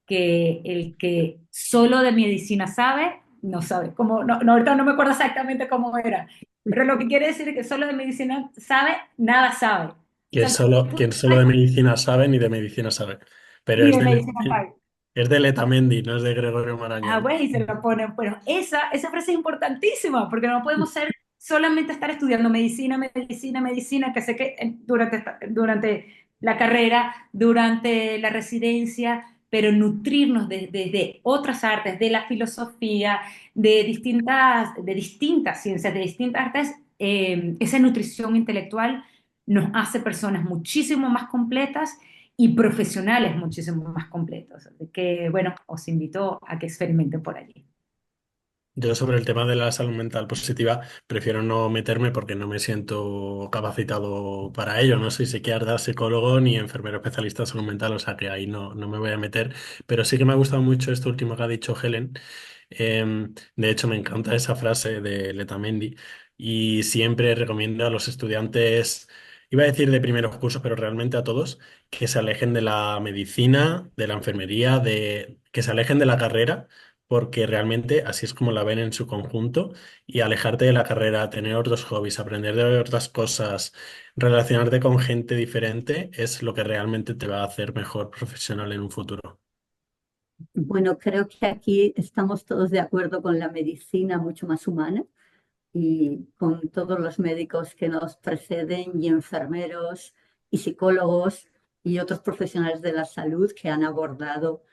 que el que solo de medicina sabe, no sabe. Como, ahorita no me acuerdo exactamente cómo era, pero lo que quiere decir es que solo de medicina sabe, nada sabe. O Quien sea, solo, quien solo de medicina sabe, ni de medicina sabe. Pero ni de medicina sabe. es de Letamendi, no es de Gregorio Marañón. Bueno, y se lo ponen. Bueno, esa frase es importantísima, porque no podemos ser solamente estar estudiando medicina, medicina, medicina, que sé que durante la carrera, durante la residencia, pero nutrirnos de otras artes, de la filosofía, de distintas ciencias, de distintas artes, esa nutrición intelectual nos hace personas muchísimo más completas y profesionales muchísimo más completos. Así que, bueno, os invito a que experimenten por allí. Yo sobre el tema de la salud mental positiva prefiero no meterme porque no me siento capacitado para ello. No soy psiquiatra, psicólogo ni enfermero especialista en salud mental, o sea que ahí no me voy a meter. Pero sí que me ha gustado mucho esto último que ha dicho Helen. De hecho, me encanta esa frase de Letamendi y siempre recomiendo a los estudiantes, iba a decir de primeros cursos, pero realmente a todos, que se alejen de la medicina, de la enfermería, que se alejen de la carrera porque realmente así es como la ven en su conjunto y alejarte de la carrera, tener otros hobbies, aprender de otras cosas, relacionarte con gente diferente es lo que realmente te va a hacer mejor profesional en un futuro. Bueno, creo que aquí estamos todos de acuerdo con la medicina mucho más humana y con todos los médicos que nos preceden y enfermeros y psicólogos y otros profesionales de la salud que han abordado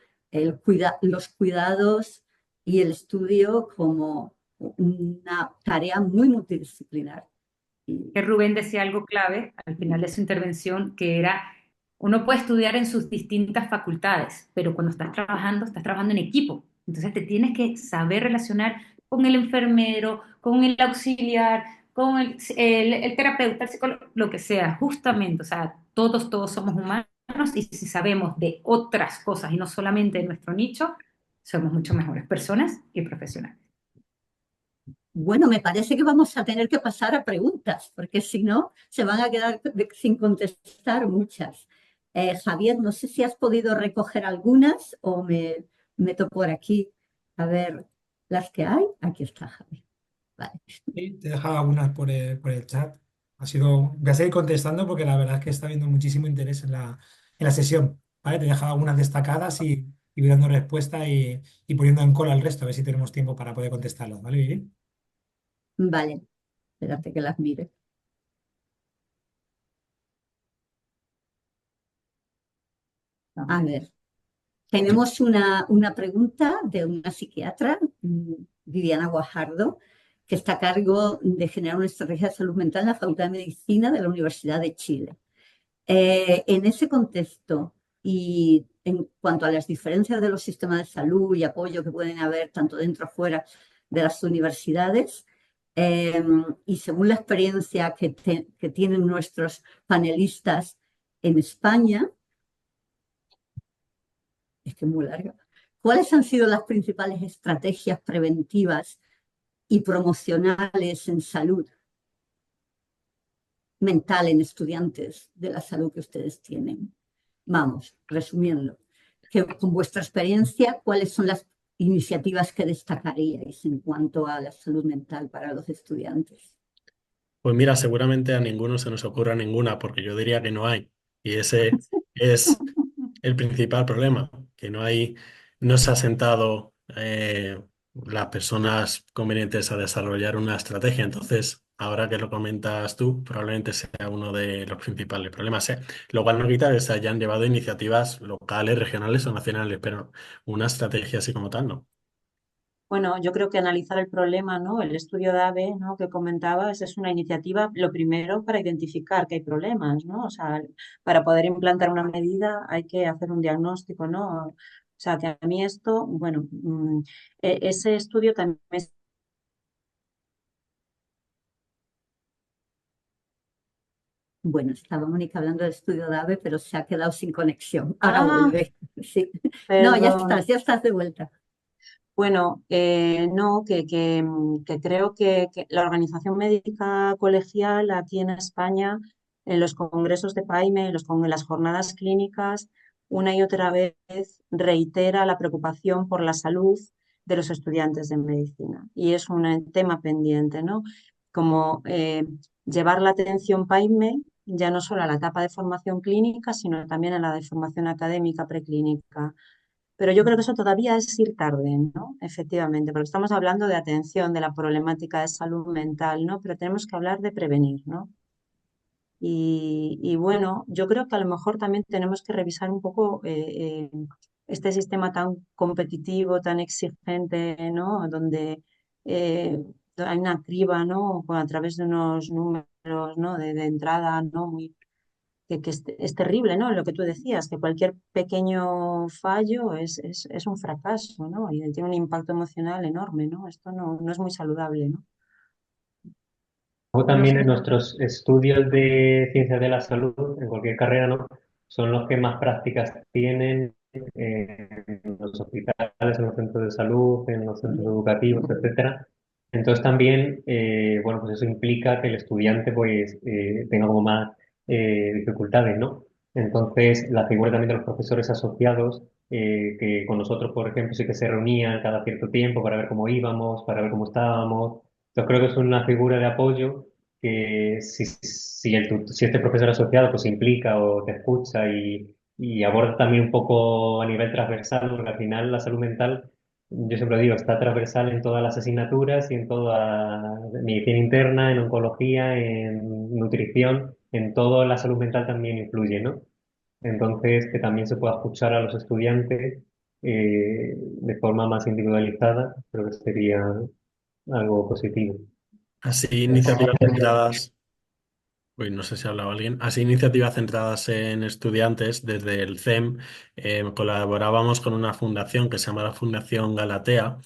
los cuidados y el estudio como una tarea muy multidisciplinar. Que Rubén decía algo clave al final de su intervención, que era, uno puede estudiar en sus distintas facultades, pero cuando estás trabajando en equipo. Entonces te tienes que saber relacionar con el enfermero, con el auxiliar, con el terapeuta, el psicólogo, lo que sea, justamente. O sea, todos somos humanos y si sabemos de otras cosas y no solamente de nuestro nicho, somos mucho mejores personas y profesionales. Bueno, me parece que vamos a tener que pasar a preguntas, porque si no, se van a quedar sin contestar muchas. Javier, no sé si has podido recoger algunas o me meto por aquí a ver las que hay. Aquí está, Javier. Vale. Sí, te he dejado algunas por el chat. Voy a seguir contestando porque la verdad es que está habiendo muchísimo interés en la sesión. ¿Vale? Te he dejado algunas destacadas y voy dando respuesta y poniendo en cola el resto, a ver si tenemos tiempo para poder contestarlas. ¿Vale, Vivi? Vale, espérate que las mire. A ver, tenemos una pregunta de una psiquiatra, Viviana Guajardo, que está a cargo de generar una estrategia de salud mental en la Facultad de Medicina de la Universidad de Chile. En ese contexto y en cuanto a las diferencias de los sistemas de salud y apoyo que pueden haber tanto dentro como fuera de las universidades, y según la experiencia que tienen nuestros panelistas en España, es que es muy larga, ¿cuáles han sido las principales estrategias preventivas y promocionales en salud mental en estudiantes de la salud que ustedes tienen? Vamos, resumiendo, que con vuestra experiencia, ¿cuáles son las iniciativas que destacaríais en cuanto a la salud mental para los estudiantes? Pues mira, seguramente a ninguno se nos ocurra ninguna porque yo diría que no hay. Y ese es el principal problema, que no se ha sentado las personas convenientes a desarrollar una estrategia. Entonces, ahora que lo comentas tú, probablemente sea uno de los principales problemas, ¿eh? Lo cual no quita que se hayan llevado iniciativas locales, regionales o nacionales, pero una estrategia así como tal, no. Bueno, yo creo que analizar el problema, ¿no? El estudio DABE, ¿no? Que comentabas, es una iniciativa, lo primero, para identificar que hay problemas, ¿no? O sea, para poder implantar una medida hay que hacer un diagnóstico, ¿no? O sea, que a mí esto, bueno, ese estudio también es... Bueno, estaba Mónica hablando del estudio DABE, pero se ha quedado sin conexión. Ahora Ah, vuelve. Sí. No, perdón. ya estás de vuelta. Bueno, no, que creo que la organización médica colegial aquí en España, en los congresos de PAIME, en las jornadas clínicas, una y otra vez reitera la preocupación por la salud de los estudiantes de medicina. Y es un tema pendiente, ¿no? Como llevar la atención PAIME ya no solo a la etapa de formación clínica, sino también a la de formación académica preclínica. Pero yo creo que eso todavía es ir tarde, ¿no? Efectivamente, porque estamos hablando de atención, de la problemática de salud mental, ¿no? Pero tenemos que hablar de prevenir, ¿no? Y bueno, yo creo que a lo mejor también tenemos que revisar un poco este sistema tan competitivo, tan exigente, ¿no? Donde hay una criba, ¿no? A través de unos números, ¿no? De entrada, ¿no? Muy que es terrible, ¿no? Lo que tú decías, que cualquier pequeño fallo es un fracaso, ¿no? Y tiene un impacto emocional enorme, ¿no? Esto no es muy saludable, ¿no? Luego también en nuestros estudios de ciencias de la salud, en cualquier carrera, ¿no? Son los que más prácticas tienen en los hospitales, en los centros de salud, en los centros educativos, etcétera. Entonces también, bueno, pues eso implica que el estudiante pues tenga como más dificultades, ¿no? Entonces la figura también de los profesores asociados, que con nosotros, por ejemplo, sí que se reunían cada cierto tiempo para ver cómo íbamos, para ver cómo estábamos. Yo creo que es una figura de apoyo que si este profesor asociado pues se implica o te escucha y aborda también un poco a nivel transversal, porque al final la salud mental, yo siempre digo, está transversal en todas las asignaturas y en toda medicina interna, en oncología, en nutrición, en todo la salud mental también influye, ¿no? Entonces, que también se pueda escuchar a los estudiantes de forma más individualizada, creo que sería algo positivo. Así, iniciativas centradas. Uy, no sé si ha hablado alguien. Así, iniciativas centradas en estudiantes, desde el CEM, colaborábamos con una fundación que se llama la Fundación Galatea,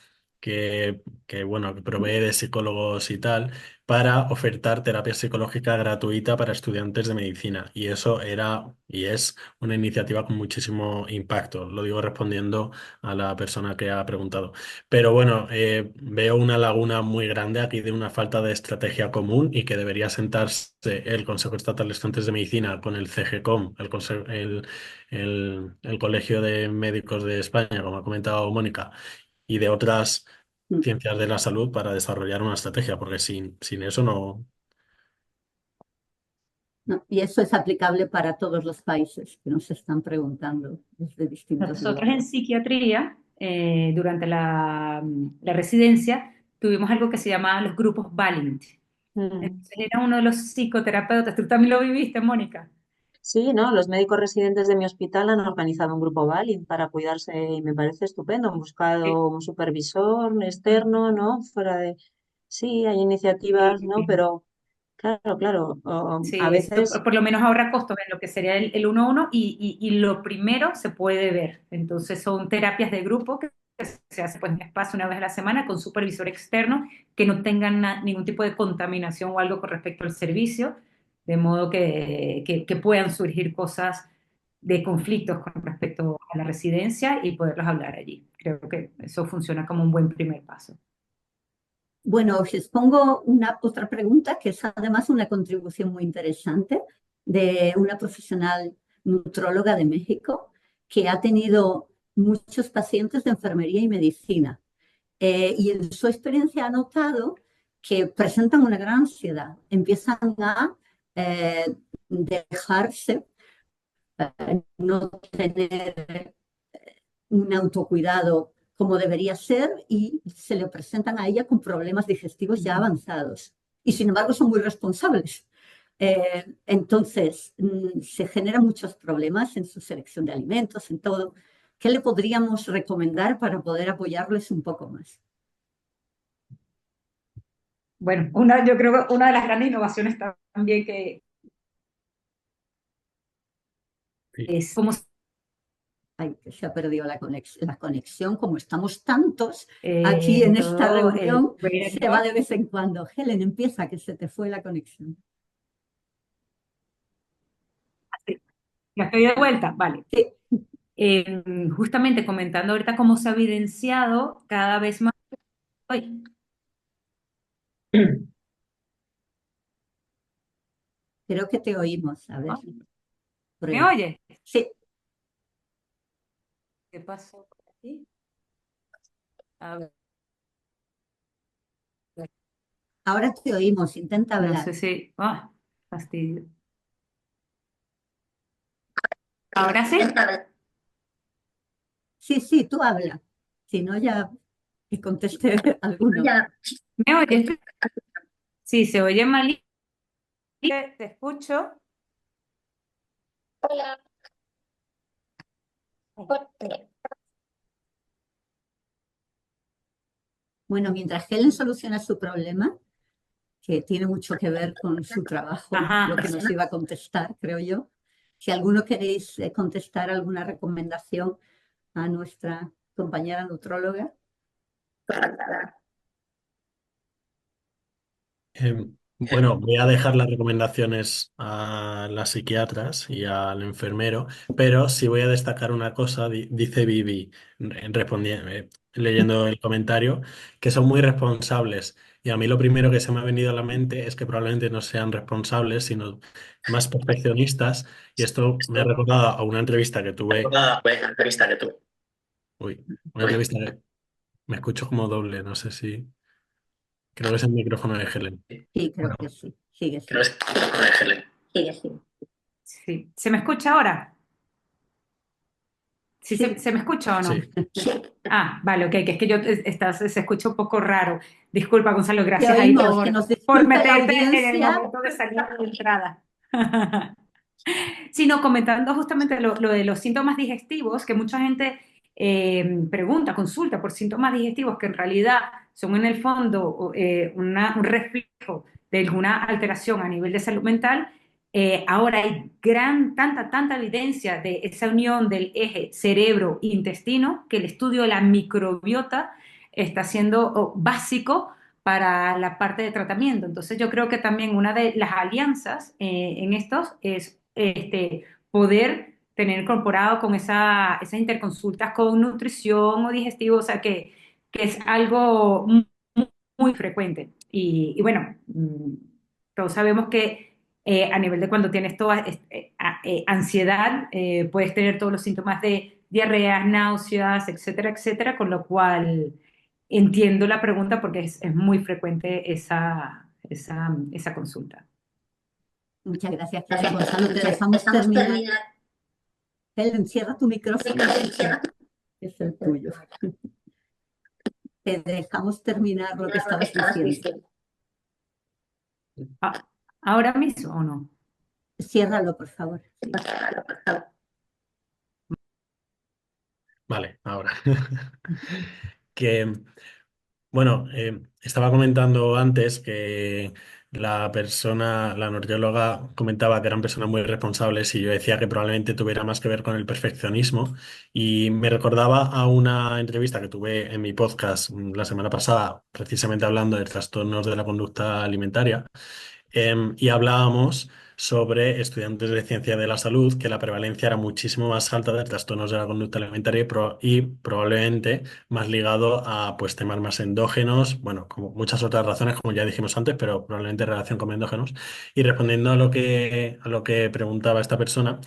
bueno, que provee de psicólogos y tal, para ofertar terapia psicológica gratuita para estudiantes de medicina. Y eso era y es una iniciativa con muchísimo impacto. Lo digo respondiendo a la persona que ha preguntado. Pero bueno, veo una laguna muy grande aquí de una falta de estrategia común y que debería sentarse el Consejo Estatal de Estudiantes de Medicina con el CGCOM, el Colegio de Médicos de España, como ha comentado Mónica, y de otras ciencias de la salud para desarrollar una estrategia, porque sin eso no. No, y eso es aplicable para todos los países que nos están preguntando desde distintos Nosotros en lugares. psiquiatría, durante la residencia, tuvimos algo que se llamaba los grupos Valiant. Mm. Entonces era uno de los psicoterapeutas, tú también lo viviste, Mónica. Sí, ¿no? Los médicos residentes de mi hospital han organizado un grupo Valid para cuidarse y me parece estupendo. Han Sí, buscado un supervisor externo, ¿no? Fuera de... Sí, hay iniciativas, ¿no? sí, Pero claro, a sí, esto veces... por lo menos ahorra costos en lo que sería el 1-1 y lo primero se puede ver. Entonces son terapias de grupo que se hace pues, en espacio una vez a la semana con supervisor externo que no tengan ningún tipo de contaminación o algo con respecto al servicio, de modo que puedan surgir cosas de conflictos con respecto a la residencia y poderlos hablar allí. Creo que eso funciona como un buen primer paso. Bueno, os expongo otra pregunta que es además una contribución muy interesante de una profesional nutróloga de México que ha tenido muchos pacientes de enfermería y medicina. Y en su experiencia ha notado que presentan una gran ansiedad, empiezan a dejarse, no tener un autocuidado como debería ser y se le presentan a ella con problemas digestivos ya avanzados. y sin embargo son muy responsables. Entonces, se generan muchos problemas en su selección de alimentos, en todo. ¿Qué le podríamos recomendar para poder apoyarles un poco más? Bueno, yo creo que una de las grandes innovaciones también que Sí. es cómo Ay, que se ha perdido la conexión, como estamos tantos aquí en esta todo reunión, Greater se va Health. de vez en cuando. Helen, empieza, que se te fue la conexión. Ya estoy de vuelta, vale. Sí, Justamente comentando ahorita cómo se ha evidenciado cada vez más. Ay, creo que te oímos. A ver, ¿me prueba. oyes? Sí, ¿Qué pasó por aquí? A ver, ahora te oímos. Intenta no hablar. sé si. Ah, fastidio. ¿Ahora sí? Sí, sí, tú habla. Si no, ya que conteste alguno. ¿Me oyes? Sí, se oye mal. Te escucho. Bueno, mientras Helen soluciona su problema, que tiene mucho que ver con su trabajo, Ajá. lo que nos iba a contestar, creo yo. Si alguno queréis contestar alguna recomendación a nuestra compañera nutróloga. Bueno, voy a dejar las recomendaciones a las psiquiatras y al enfermero, pero sí voy a destacar una cosa, dice Vivi, leyendo el comentario, que son muy responsables. Y a mí lo primero que se me ha venido a la mente es que probablemente no sean responsables, sino más perfeccionistas. Y esto me ha recordado a una entrevista que tuve. Uy, una entrevista que me escucho como doble, no sé si. Creo que es el micrófono de Helen. Sí, creo Bueno, que sí. Sigue, creo sigue. que es el micrófono de Helen. Sigue, sigue. Sí. ¿Se me escucha ahora? ¿Sí Sí, se me escucha o no? Sí. Ah, vale, ok, que es que se escucha un poco raro. Disculpa, Gonzalo, te gracias ahí oímos. Que nos por disculpe la meterte en el audiencia. momento de salida y de entrada. Sino comentando justamente lo de los síntomas digestivos, que mucha gente pregunta, consulta por síntomas digestivos que en realidad son en el fondo un reflejo de alguna alteración a nivel de salud mental. Ahora hay tanta evidencia de esa unión del eje cerebro-intestino que el estudio de la microbiota está siendo básico para la parte de tratamiento. Entonces yo creo que también una de las alianzas en estos es poder tener incorporado con esas interconsultas con nutrición o digestivo, o sea que es algo muy frecuente. Y bueno, todos sabemos que a nivel de cuando tienes toda ansiedad, puedes tener todos los síntomas de diarreas, náuseas, etcétera, etcétera, con lo cual entiendo la pregunta porque es muy frecuente esa consulta. Muchas gracias, Helen. Gonzalo, te dejamos terminar. Helen, cierra tu micrófono. Es el tuyo. Te dejamos terminar lo que estabas diciendo. Ah, ¿ahora mismo o no? Ciérralo, por favor. Sí. Vale, ahora. Que, bueno, estaba comentando antes que la nutrióloga comentaba que eran personas muy responsables y yo decía que probablemente tuviera más que ver con el perfeccionismo y me recordaba a una entrevista que tuve en mi podcast la semana pasada, precisamente hablando de trastornos de la conducta alimentaria. Y hablábamos sobre estudiantes de ciencia de la salud, que la prevalencia era muchísimo más alta de trastornos de la conducta alimentaria y probablemente más ligado a pues, temas más endógenos, bueno, como muchas otras razones, como ya dijimos antes, pero probablemente en relación con endógenos. Y respondiendo a lo que preguntaba esta persona,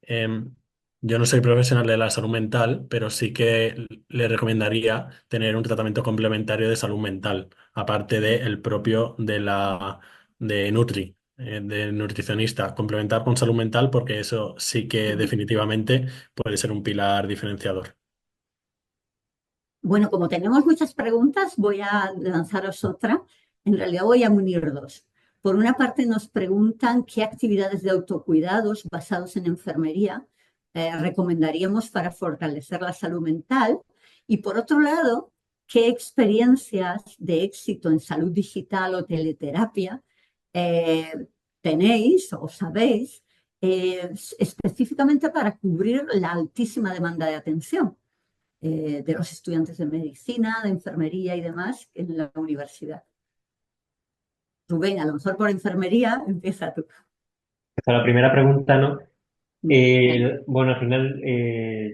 em, yo no soy profesional de la salud mental, pero sí que le recomendaría tener un tratamiento complementario de salud mental, aparte del propio de Nutri, de nutricionista, complementar con salud mental, porque eso sí que definitivamente puede ser un pilar diferenciador. Bueno, como tenemos muchas preguntas, voy a lanzaros otra. En realidad voy a unir dos. Por una parte nos preguntan qué actividades de autocuidados basados en enfermería recomendaríamos para fortalecer la salud mental. Y por otro lado, qué experiencias de éxito en salud digital o teleterapia eh, tenéis o sabéis específicamente para cubrir la altísima demanda de atención de los estudiantes de medicina, de enfermería y demás en la universidad. Rubén, a lo mejor por enfermería, empieza tú. Esta es la primera pregunta, ¿no? Venga. Bueno, al final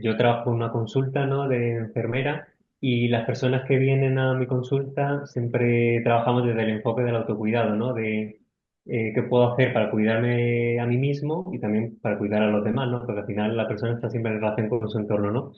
yo trabajo en una consulta, ¿no? De enfermera y las personas que vienen a mi consulta siempre trabajamos desde el enfoque del autocuidado, ¿no? De qué puedo hacer para cuidarme a mí mismo y también para cuidar a los demás, ¿no? Porque al final la persona está siempre en relación con su entorno, ¿no?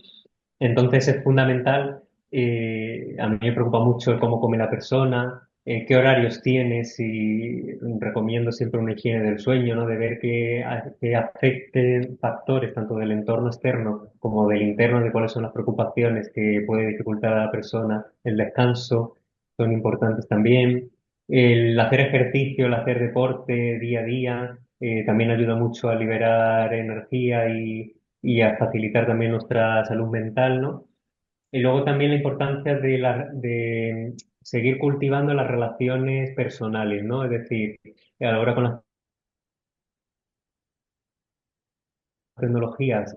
Entonces es fundamental, a mí me preocupa mucho el cómo come la persona, qué horarios tiene, si recomiendo siempre una higiene del sueño, ¿no? De ver que afecten factores tanto del entorno externo como del interno, de cuáles son las preocupaciones que puede dificultar a la persona. El descanso son importantes también. El hacer ejercicio, el hacer deporte día a día, también ayuda mucho a liberar energía y a facilitar también nuestra salud mental, ¿no? Y luego también la importancia de seguir cultivando las relaciones personales, ¿no? Es decir, ahora con las tecnologías,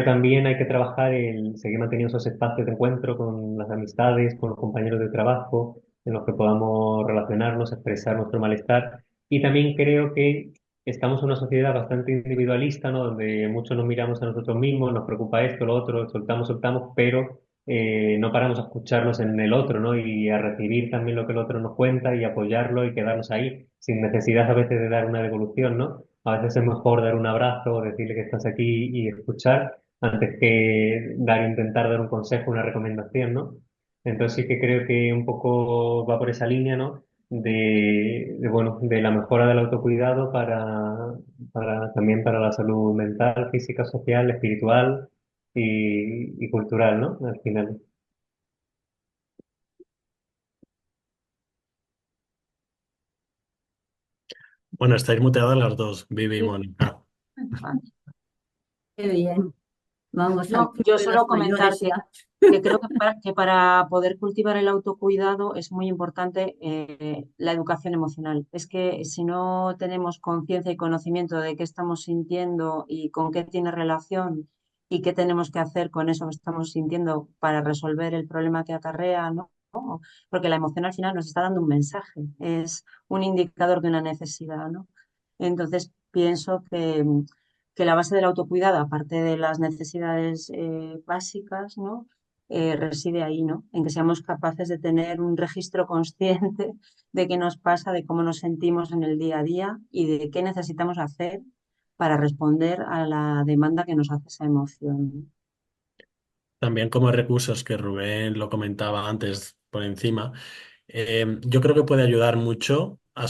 también hay que trabajar en seguir manteniendo esos espacios de encuentro con las amistades, con los compañeros de trabajo, en los que podamos relacionarnos, expresar nuestro malestar. Y también creo que estamos en una sociedad bastante individualista, ¿no? Donde muchos nos miramos a nosotros mismos, nos preocupa esto, lo otro, soltamos, pero no paramos a escucharnos en el otro, ¿no? Y a recibir también lo que el otro nos cuenta y apoyarlo y quedarnos ahí, sin necesidad a veces de dar una devolución, ¿no? A veces es mejor dar un abrazo o decirle que estás aquí y escuchar antes que intentar dar un consejo, una recomendación, ¿no? Entonces sí que creo que un poco va por esa línea, ¿no? Bueno, de la mejora del autocuidado también para la salud mental, física, social, espiritual y cultural, ¿no? Al final. Bueno, estáis muteadas las dos, Vivi y Mónica. Vale. Qué bien. Vamos al No, club yo de los solo comentar mayores ya. que creo que para poder cultivar el autocuidado es muy importante la educación emocional. Es que si no tenemos conciencia y conocimiento de qué estamos sintiendo y con qué tiene relación y qué tenemos que hacer con eso que estamos sintiendo para resolver el problema que acarrea, ¿no? Porque la emoción al final nos está dando un mensaje, es un indicador de una necesidad, ¿no? Entonces pienso que la base del autocuidado, aparte de las necesidades básicas, ¿no? Reside ahí, ¿no? En que seamos capaces de tener un registro consciente de qué nos pasa, de cómo nos sentimos en el día a día y de qué necesitamos hacer para responder a la demanda que nos hace esa emoción. También como recursos que Rubén lo comentaba antes por encima, yo creo que puede ayudar mucho a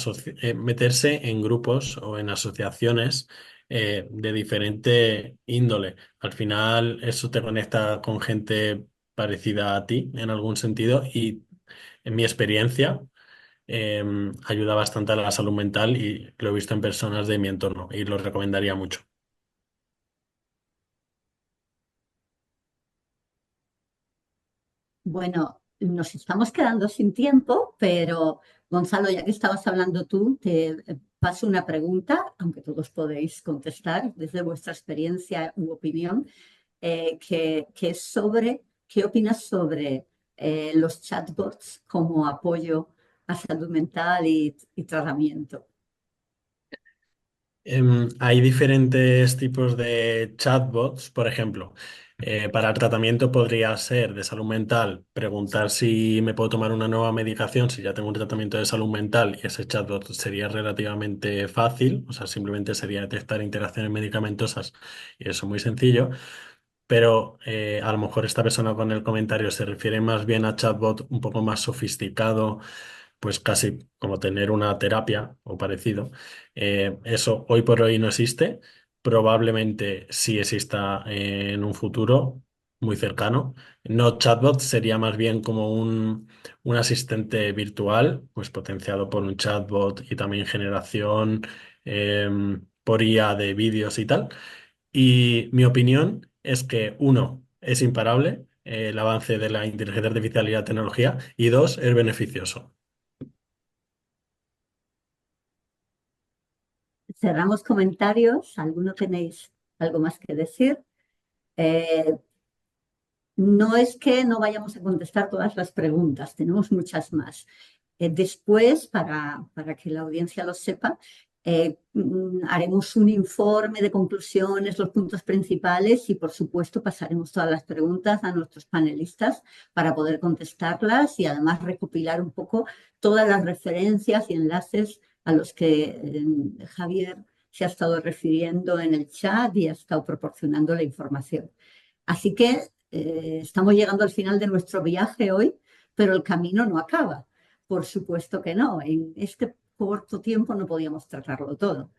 meterse en grupos o en asociaciones de diferente índole. Al final eso te conecta con gente parecida a ti en algún sentido y en mi experiencia ayuda bastante a la salud mental y lo he visto en personas de mi entorno y lo recomendaría mucho. Bueno, nos estamos quedando sin tiempo, pero Gonzalo, ya que estabas hablando tú, te paso una pregunta, aunque todos podéis contestar desde vuestra experiencia u opinión, que es sobre, ¿qué opinas sobre los chatbots como apoyo a salud mental y tratamiento? Hay diferentes tipos de chatbots, por ejemplo, para el tratamiento podría ser de salud mental, preguntar si me puedo tomar una nueva medicación, si ya tengo un tratamiento de salud mental, y ese chatbot sería relativamente fácil, o sea, simplemente sería detectar interacciones medicamentosas y eso muy sencillo, pero a lo mejor esta persona con el comentario se refiere más bien a chatbot un poco más sofisticado, pues casi como tener una terapia o parecido. Eso hoy por hoy no existe. Probablemente sí exista en un futuro. muy cercano. No chatbot, sería más bien como un asistente virtual, pues potenciado por un chatbot y también generación por IA de vídeos y tal. Y mi opinión es que, uno, es imparable el avance de la inteligencia artificial y la tecnología, y dos, es beneficioso. Cerramos comentarios. ¿Alguno tenéis algo más que decir? Eh, no es que no vayamos a contestar todas las preguntas, tenemos muchas más. Después, para que la audiencia lo sepa, haremos un informe de conclusiones, los puntos principales y, por supuesto, pasaremos todas las preguntas a nuestros panelistas para poder contestarlas y además recopilar un poco todas las referencias y enlaces a los que Javier se ha estado refiriendo en el chat y ha estado proporcionando la información. Así que estamos llegando al final de nuestro viaje hoy, pero el camino no acaba. Por supuesto que no. En este corto tiempo no podíamos tratarlo todo.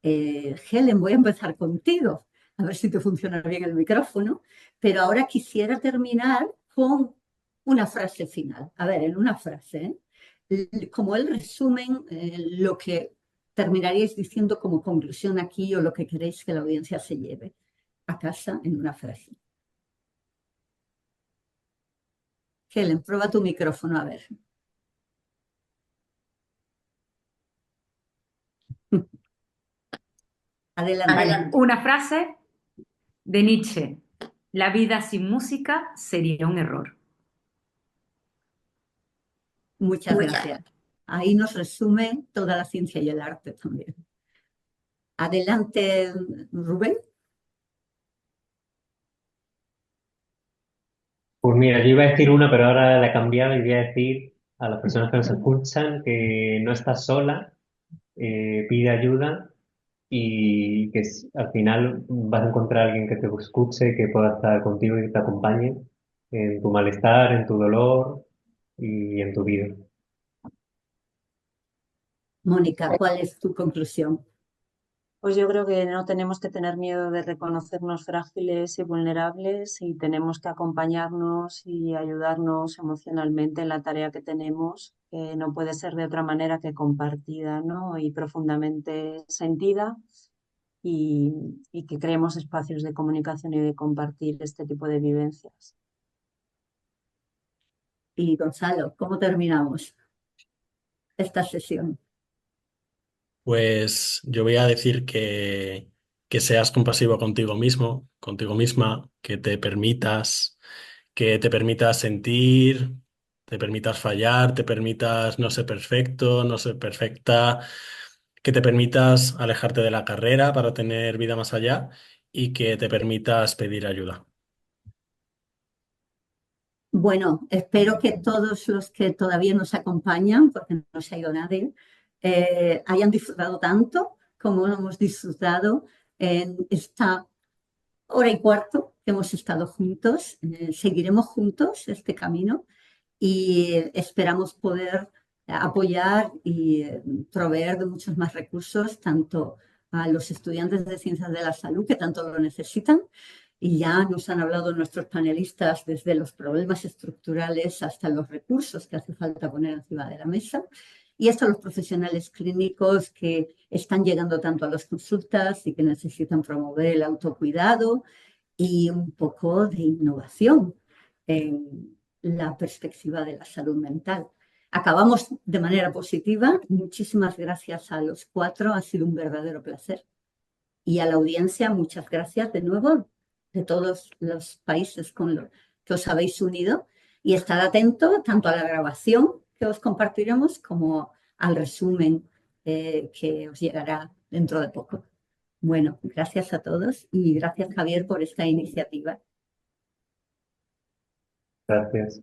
Helen, voy a empezar contigo, a ver si te funciona bien el micrófono, pero ahora quisiera terminar con una frase final. A ver, en una frase, como el resumen, lo que terminaríais diciendo como conclusión aquí o lo que queréis que la audiencia se lleve a casa en una frase. Helen, prueba tu micrófono, a ver. Adelante. Una frase de Nietzsche: la vida sin música sería un error. Muchas gracias. Ahí nos resume toda la ciencia y el arte también. Adelante, Rubén. Pues mira, yo iba a decir una, pero ahora la he cambiado y voy a decir a las personas que nos escuchan que no estás sola, pide ayuda y que al final vas a encontrar a alguien que te escuche, que pueda estar contigo y que te acompañe en tu malestar, en tu dolor y en tu vida. Mónica, ¿cuál es tu conclusión? Pues yo creo que no tenemos que tener miedo de reconocernos frágiles y vulnerables y tenemos que acompañarnos y ayudarnos emocionalmente en la tarea que tenemos, que no puede ser de otra manera que compartida, ¿no? Y profundamente sentida y que creemos espacios de comunicación y de compartir este tipo de vivencias. Y Gonzalo, ¿cómo terminamos esta sesión? Pues yo voy a decir que seas compasivo contigo mismo, contigo misma, que te permitas sentir, te permitas fallar, te permitas no ser perfecto, no ser perfecta, que te permitas alejarte de la carrera para tener vida más allá y que te permitas pedir ayuda. Bueno, espero que todos los que todavía nos acompañan, porque no se ha ido nadie, hayan disfrutado tanto como hemos disfrutado en esta hora y cuarto que hemos estado juntos. Seguiremos juntos este camino y esperamos poder apoyar y proveer de muchos más recursos, tanto a los estudiantes de ciencias de la salud que tanto lo necesitan, y ya nos han hablado nuestros panelistas desde los problemas estructurales hasta los recursos que hace falta poner encima de la mesa, y hasta los profesionales clínicos que están llegando tanto a las consultas y que necesitan promover el autocuidado y un poco de innovación en la perspectiva de la salud mental. Acabamos de manera positiva. Muchísimas gracias a los cuatro, ha sido un verdadero placer. Y a la audiencia, muchas gracias de nuevo de todos los países con los que os habéis unido. Y estar atento tanto a la grabación que os compartiremos como al resumen que os llegará dentro de poco. Bueno, gracias a todos y gracias, Javier, por esta iniciativa. Gracias.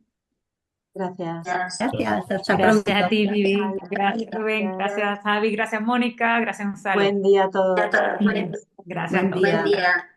Gracias. Gracias, hasta Gracias pronto. a ti, Vivi. Gracias, Rubén. Gracias, Javi. Gracias, Mónica. Gracias, Gonzalo. Buen día a todos. Gracias a Buen todos. día.